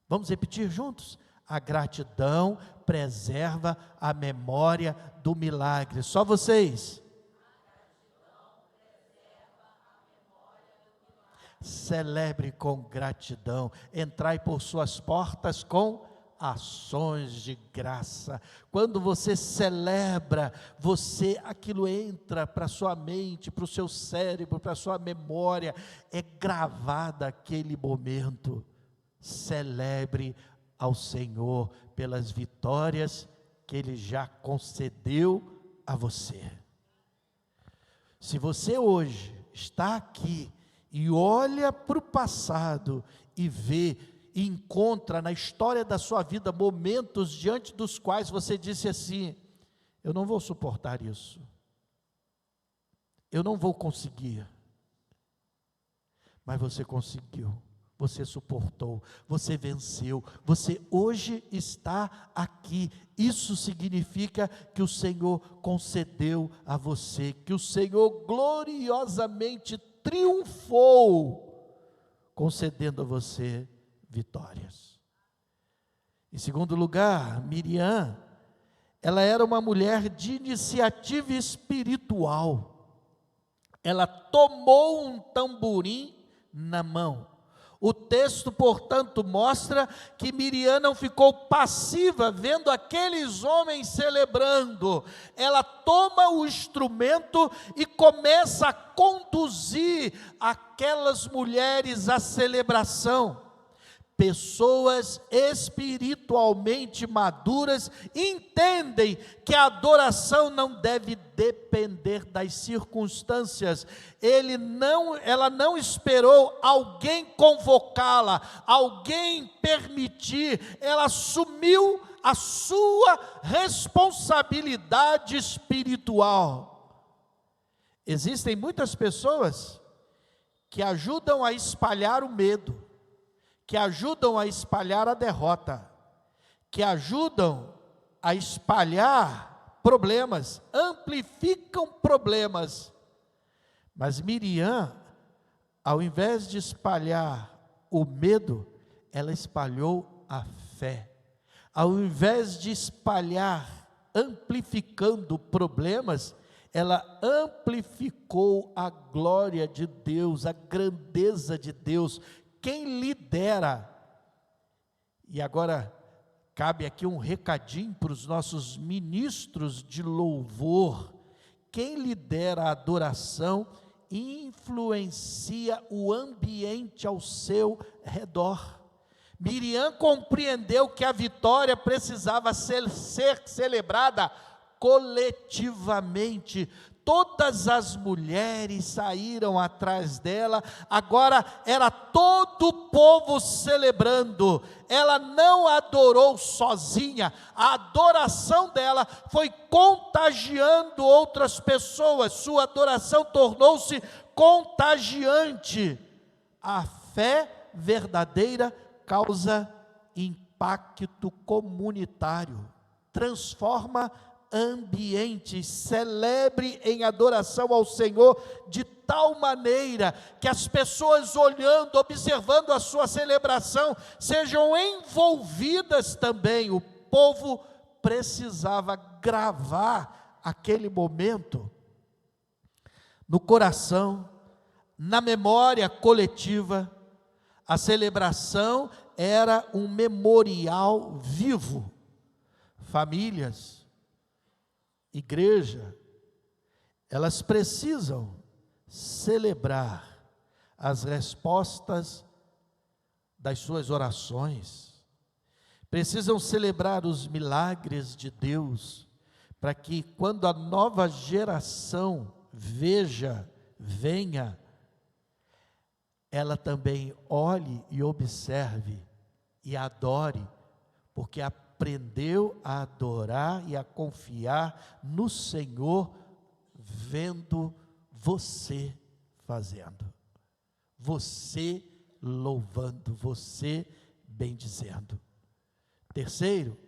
Vamos repetir juntos? A gratidão preserva a memória do milagre. Só vocês. Celebre com gratidão. Entrai por suas portas com ações de graça. Quando você celebra, aquilo entra para a sua mente, para o seu cérebro, para a sua memória, é gravado aquele momento. Celebre ao Senhor pelas vitórias que Ele já concedeu a você. Se você hoje está aqui e olha para o passado e vê, e encontra na história da sua vida momentos diante dos quais você disse assim: eu não vou suportar isso, eu não vou conseguir, mas você conseguiu, você suportou, você venceu, você hoje está aqui. Isso significa que o Senhor concedeu a você, que o Senhor gloriosamente triunfou, concedendo a você vitórias. Em segundo lugar, Miriam, ela era uma mulher de iniciativa espiritual. Ela tomou um tamborim na mão. O texto, portanto, mostra que Miriam não ficou passiva vendo aqueles homens celebrando. Ela toma o instrumento e começa a conduzir aquelas mulheres à celebração. Pessoas espiritualmente maduras entendem que a adoração não deve depender das circunstâncias. Ela não esperou alguém convocá-la, alguém permitir, ela assumiu a sua responsabilidade espiritual. Existem muitas pessoas que ajudam a espalhar o medo, que ajudam a espalhar a derrota, que ajudam a espalhar problemas, amplificam problemas. Mas Miriam, ao invés de espalhar o medo, ela espalhou a fé. Ao invés de espalhar, amplificando problemas, ela amplificou a glória de Deus, a grandeza de Deus. Quem lidera, e agora cabe aqui um recadinho para os nossos ministros de louvor, quem lidera a adoração influencia o ambiente ao seu redor. Miriam compreendeu que a vitória precisava ser celebrada coletivamente. Todas as mulheres saíram atrás dela, agora era todo o povo celebrando. Ela não adorou sozinha, a adoração dela foi contagiando outras pessoas, sua adoração tornou-se contagiante. A fé verdadeira causa impacto comunitário, transforma ambientes. Celebre em adoração ao Senhor de tal maneira que as pessoas olhando, observando a sua celebração, sejam envolvidas também. O povo precisava gravar aquele momento no coração, na memória coletiva. A celebração era um memorial vivo. Famílias, igreja, elas precisam celebrar as respostas das suas orações, precisam celebrar os milagres de Deus, para que quando a nova geração venha, ela também olhe e observe e adore, porque aprendeu a adorar e a confiar no Senhor, vendo você fazendo, você louvando, você bendizendo. Terceiro,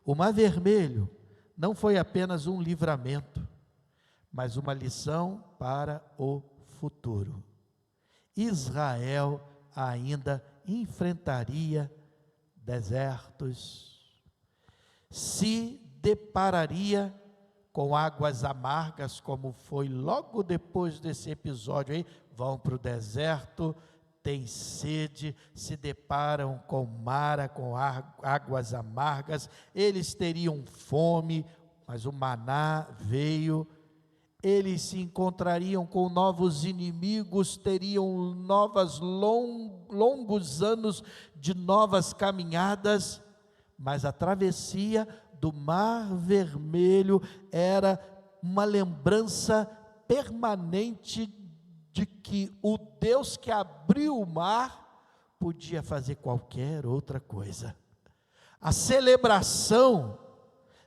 o Mar Vermelho não foi apenas um livramento, mas uma lição para o futuro. Israel ainda enfrentaria desertos, se depararia com águas amargas, como foi logo depois desse episódio aí. Vão para o deserto, têm sede, se deparam com Mara, com águas amargas. Eles teriam fome, mas o maná veio. Eles se encontrariam com novos inimigos, teriam longos anos de novas caminhadas, mas a travessia do Mar Vermelho era uma lembrança permanente de que o Deus que abriu o mar podia fazer qualquer outra coisa. A celebração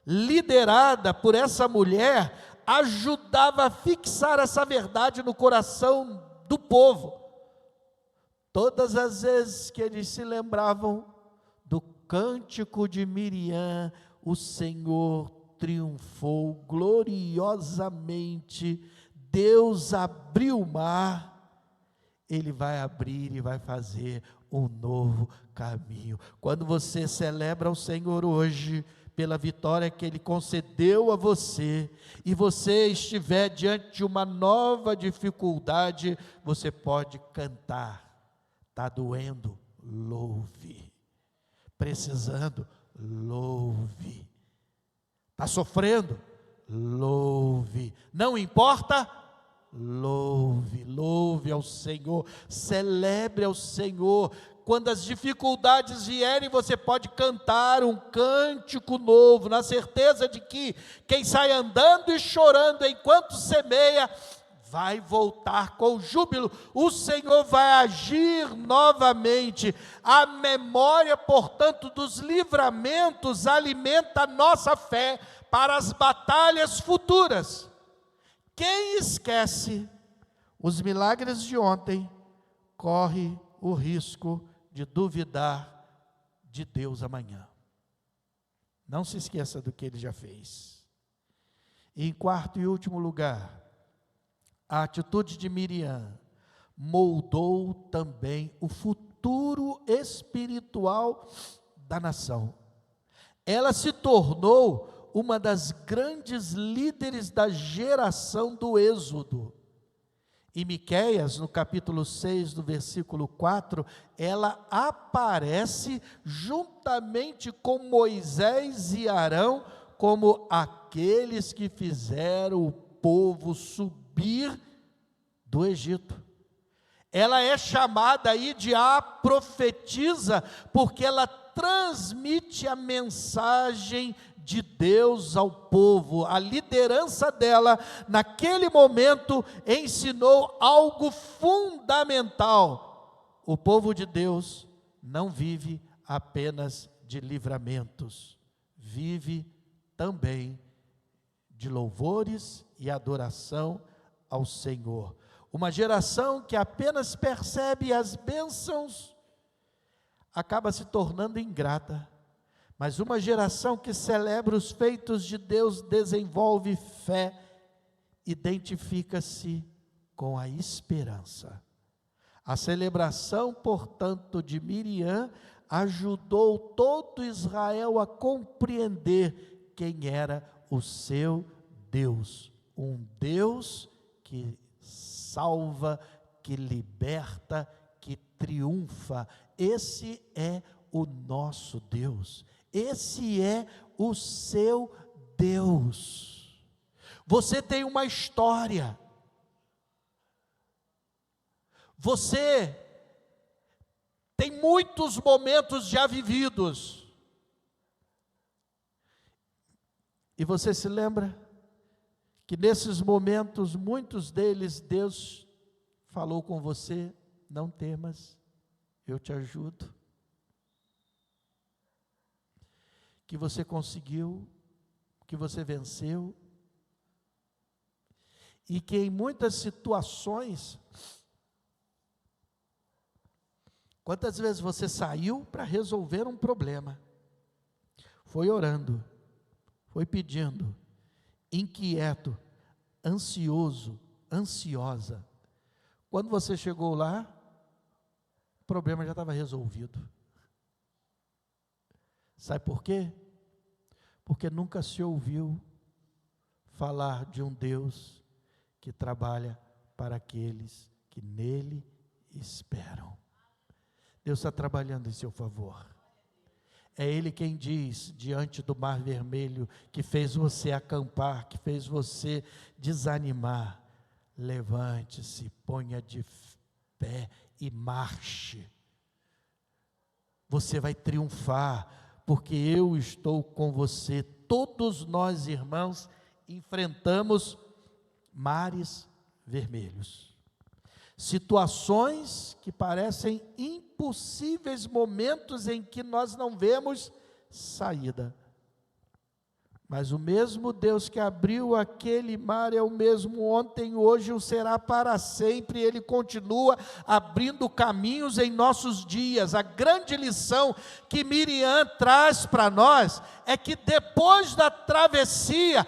liderada por essa mulher ajudava a fixar essa verdade no coração do povo. Todas as vezes que eles se lembravam do cântico de Miriam, o Senhor triunfou gloriosamente. Deus abriu o mar, Ele vai abrir e vai fazer um novo caminho. Quando você celebra o Senhor hoje, pela vitória que Ele concedeu a você, e você estiver diante de uma nova dificuldade, você pode cantar. Está doendo? Louve. Precisando? Louve. Está sofrendo? Louve. Não importa? Louve. Louve ao Senhor. Celebre ao Senhor. Quando as dificuldades vierem, você pode cantar um cântico novo, na certeza de que quem sai andando e chorando enquanto semeia, vai voltar com júbilo. O Senhor vai agir novamente. A memória, portanto, dos livramentos alimenta a nossa fé para as batalhas futuras. Quem esquece os milagres de ontem, corre o risco de duvidar de Deus amanhã. Não se esqueça do que Ele já fez. E em quarto e último lugar, a atitude de Miriam moldou também o futuro espiritual da nação. Ela se tornou uma das grandes líderes da geração do Êxodo. Em Miqueias, no capítulo 6, do versículo 4, ela aparece juntamente com Moisés e Arão como aqueles que fizeram o povo subir do Egito. Ela é chamada aí de a profetisa, porque ela transmite a mensagem de Deus ao povo. A liderança dela, naquele momento, ensinou algo fundamental. O povo de Deus não vive apenas de livramentos, vive também de louvores e adoração ao Senhor. Uma geração que apenas percebe as bênçãos acaba se tornando ingrata, mas uma geração que celebra os feitos de Deus desenvolve fé, identifica-se com a esperança. A celebração, portanto, de Miriam ajudou todo Israel a compreender quem era o seu Deus, um Deus que salva, que liberta, que triunfa. Esse é o nosso Deus, esse é o seu Deus. Você tem uma história, você tem muitos momentos já vividos, e você se lembra que nesses momentos, muitos deles, Deus falou com você: não temas, eu te ajudo. Que você conseguiu, que você venceu, e que em muitas situações, quantas vezes você saiu para resolver um problema, foi orando, foi pedindo, inquieto, ansioso, ansiosa. Quando você chegou lá, o problema já estava resolvido. Sabe por quê? Porque nunca se ouviu falar de um Deus que trabalha para aqueles que nele esperam. Deus está trabalhando em seu favor. É Ele quem diz, diante do Mar Vermelho, que fez você acampar, que fez você desanimar: levante-se, ponha de pé e marche. Você vai triunfar, porque eu estou com você. Todos nós, irmãos, enfrentamos mares vermelhos, situações que parecem impossíveis, momentos em que nós não vemos saída. Mas o mesmo Deus que abriu aquele mar é o mesmo ontem, hoje o será para sempre. Ele continua abrindo caminhos em nossos dias. A grande lição que Miriam traz para nós é que depois da travessia,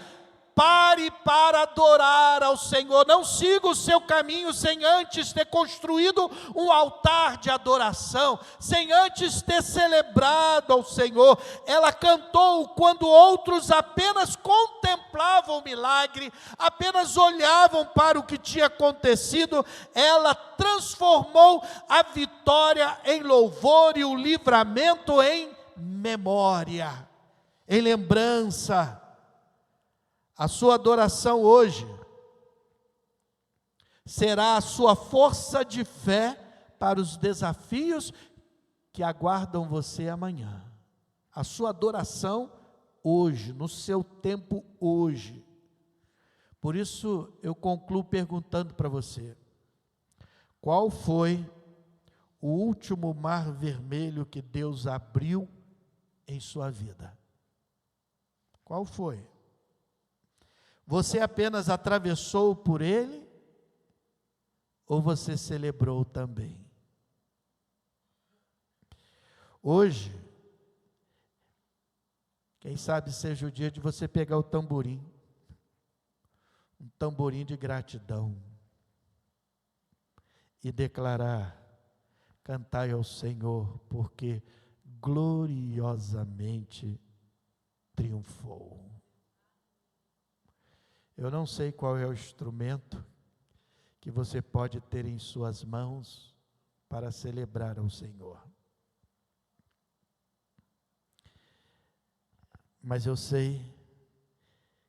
pare para adorar ao Senhor. Não siga o seu caminho sem antes ter construído um altar de adoração, sem antes ter celebrado ao Senhor. Ela cantou quando outros apenas contemplavam o milagre, apenas olhavam para o que tinha acontecido. Ela transformou a vitória em louvor e o livramento em memória, em lembrança. A sua adoração hoje será a sua força de fé para os desafios que aguardam você amanhã. A sua adoração hoje, no seu tempo hoje. Por isso eu concluo perguntando para você: qual foi o último mar vermelho que Deus abriu em sua vida? Qual foi? Você apenas atravessou por ele? Ou você celebrou também? Hoje, quem sabe seja o dia de você pegar o tamborim, um tamborim de gratidão, e declarar: cantai ao Senhor, porque gloriosamente triunfou. Eu não sei qual é o instrumento que você pode ter em suas mãos para celebrar ao Senhor. Mas eu sei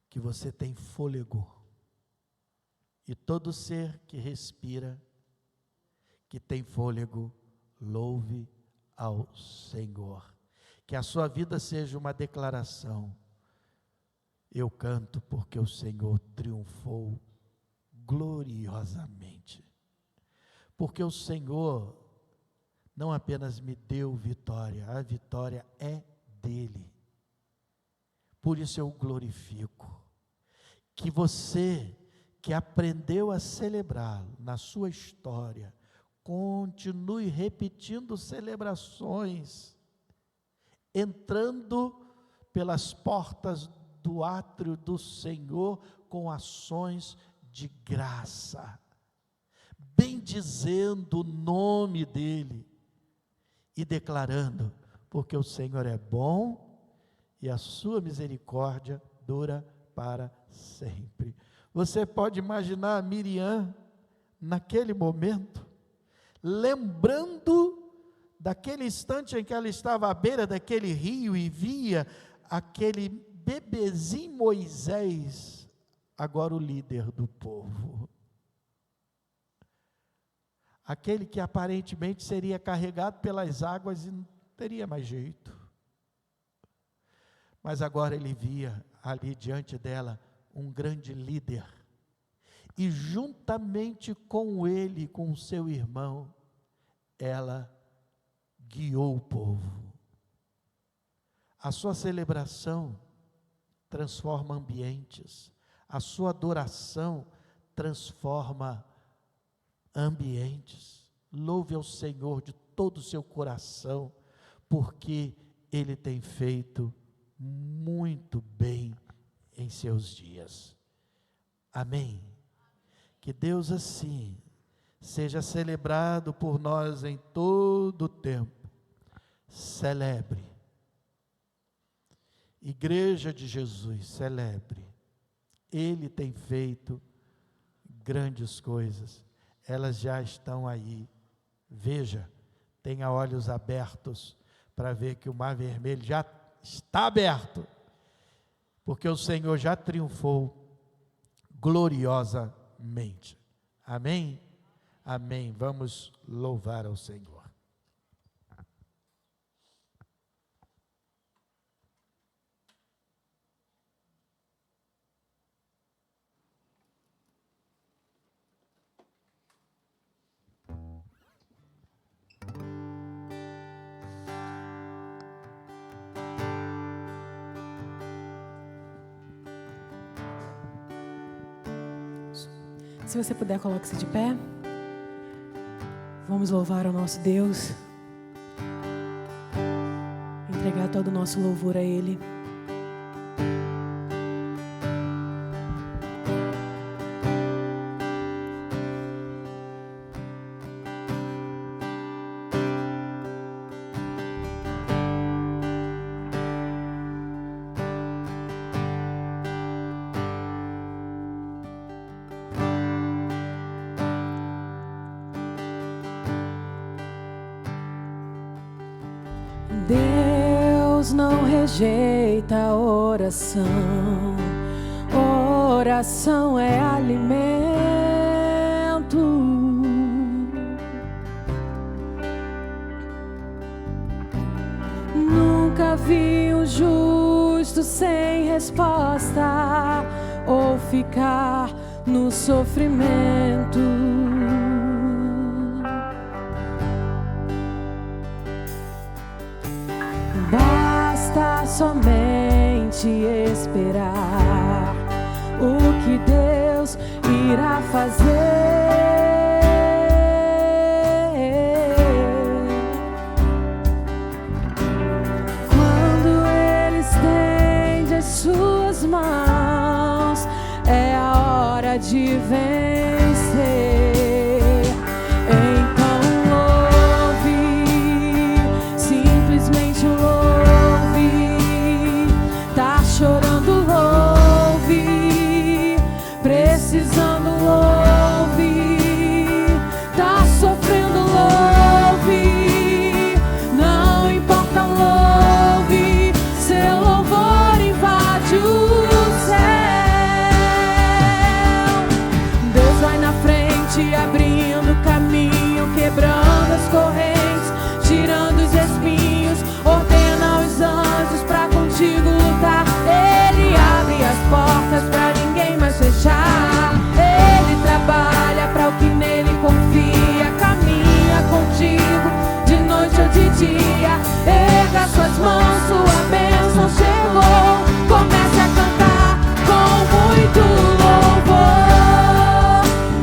que você tem fôlego, e todo ser que respira, que tem fôlego, louve ao Senhor. Que a sua vida seja uma declaração: eu canto porque o Senhor triunfou gloriosamente. Porque o Senhor não apenas me deu vitória, a vitória é dele. Por isso eu o glorifico. Que você que aprendeu a celebrá-lo na sua história, continue repetindo celebrações, entrando pelas portas do átrio do Senhor com ações de graça, bendizendo o nome dEle e declarando: porque o Senhor é bom e a sua misericórdia dura para sempre. Você pode imaginar a Miriam naquele momento, lembrando daquele instante em que ela estava à beira daquele rio e via aquele bebezinho Moisés, agora o líder do povo. Aquele que aparentemente seria carregado pelas águas e não teria mais jeito. Mas agora ele via ali diante dela um grande líder, e juntamente com ele, com o seu irmão, ela guiou o povo. A sua celebração transforma ambientes, a sua adoração transforma ambientes. Louve ao Senhor de todo o seu coração, porque Ele tem feito muito bem em seus dias. Amém. Que Deus assim seja celebrado por nós em todo o tempo. Celebre. Igreja de Jesus, celebre. Ele tem feito grandes coisas. Elas já estão aí. Veja, tenha olhos abertos para ver que o Mar Vermelho já está aberto, porque o Senhor já triunfou gloriosamente. Amém? Amém. Vamos louvar ao Senhor. Se você puder, coloque-se de pé. Vamos louvar ao nosso Deus. Entregar todo o nosso louvor a Ele. Deus não rejeita a oração. Oração é alimento. Nunca vi um justo sem resposta ou ficar no sofrimento. Basta somente esperar o que Deus irá fazer. Quando Ele estende as suas mãos, é a hora de vencer. Então louve, simplesmente louve. Tá chorando, louve. Precisando, louve. Tá sofrendo, louve. Não importa, louve. Seu louvor invade o céu. Deus vai na frente, abrindo caminho, quebrando as correntes, tirando os espinhos, ordena os anjos pra contigo lutar. Ele abre as portas pra ninguém mais fechar. Ele trabalha pra o que nele confia, caminha contigo de noite ou de dia. Erga suas mãos, sua bênção chegou. Comece a cantar com muito louvor,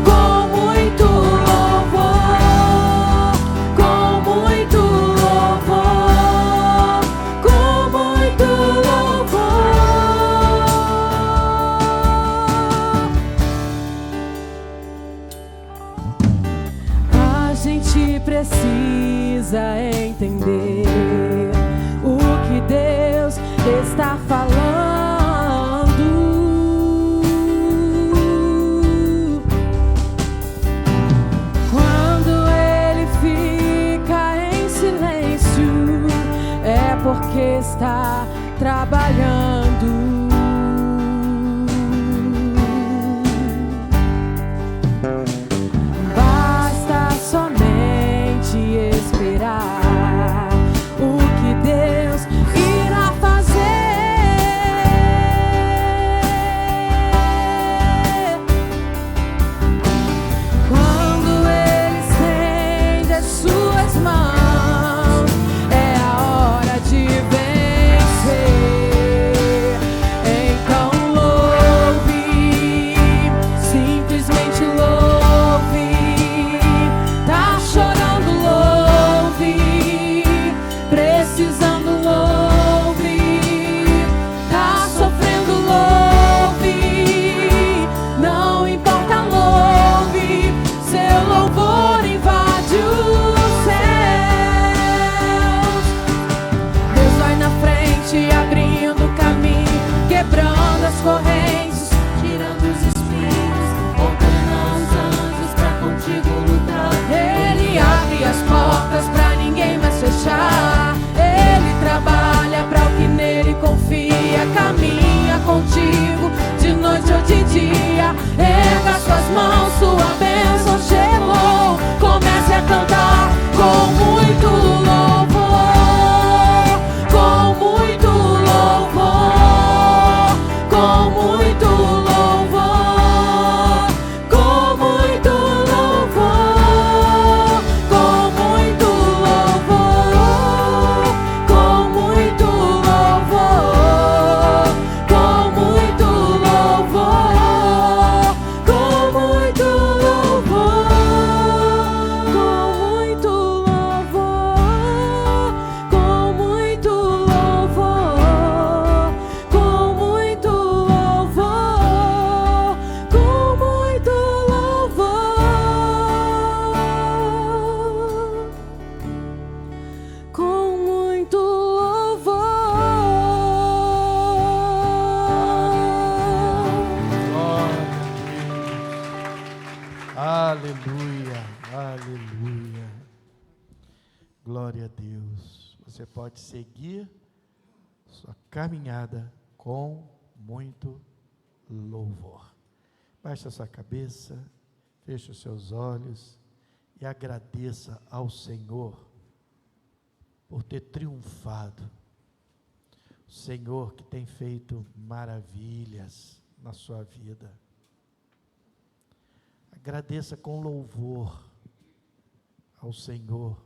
com muito louvor, com muito louvor, com muito louvor. A gente precisa entender o que Deus está falando. Quando Ele fica em silêncio, é porque está trabalhando. Basta somente esperar o que Deus irá fazer. Quando Ele estende as suas mãos, é a hora de vencer. Então louve, simplesmente louve. Tá chorando, louve. Precisando, louve. Tá sofrendo, louve. Não importa, louve. Seu louvor invade os céus. Deus vai na frente, abrindo o caminho, quebrando as correntes, tirando os espinhos, ordena os anjos pra contigo lutar. Ele abre as portas pra ninguém mais fechar. Ele trabalha pra o que nele confia, caminha contigo de noite ou de dia. Erga suas mãos, sua bênção chegou. Comece a cantar com muito louvor, com muito louvor, com muito louvor, com muito louvor, com muito louvor, com muito louvor, com muito louvor, com muito louvor, com muito louvor, com muito louvor, com muito louvor, com muito Aleluia, aleluia. Glória a Deus. Você pode seguir sua caminhada com muito louvor. Baixe a sua cabeça, feche os seus olhos e agradeça ao Senhor por ter triunfado. O Senhor que tem feito maravilhas na sua vida. Agradeça com louvor ao Senhor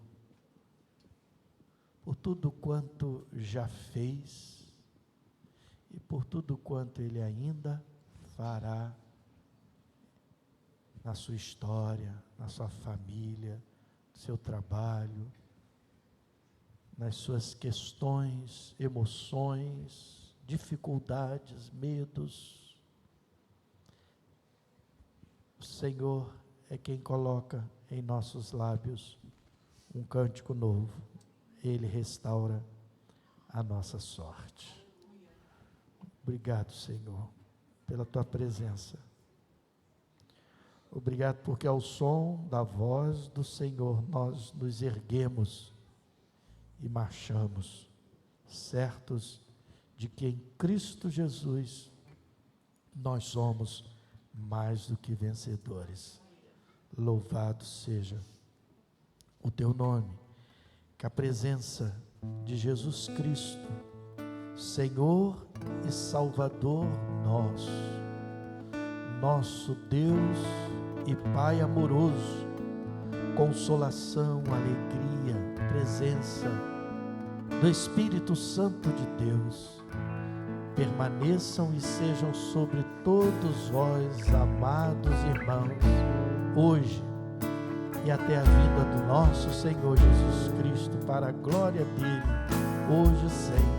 por tudo quanto já fez e por tudo quanto Ele ainda fará na sua história, na sua família, no seu trabalho, nas suas questões, emoções, dificuldades, medos. O Senhor é quem coloca em nossos lábios um cântico novo. Ele restaura a nossa sorte. Obrigado, Senhor, pela Tua presença. Obrigado porque ao som da voz do Senhor nós nos erguemos e marchamos, certos de que em Cristo Jesus nós somos mais do que vencedores. Louvado seja o Teu nome. Que a presença de Jesus Cristo, Senhor e Salvador nosso Deus e Pai amoroso, consolação, alegria, presença do Espírito Santo de Deus, permaneçam e sejam sobre todos vós, amados irmãos, hoje e até a vinda do nosso Senhor Jesus Cristo, para a glória dele, hoje e sempre.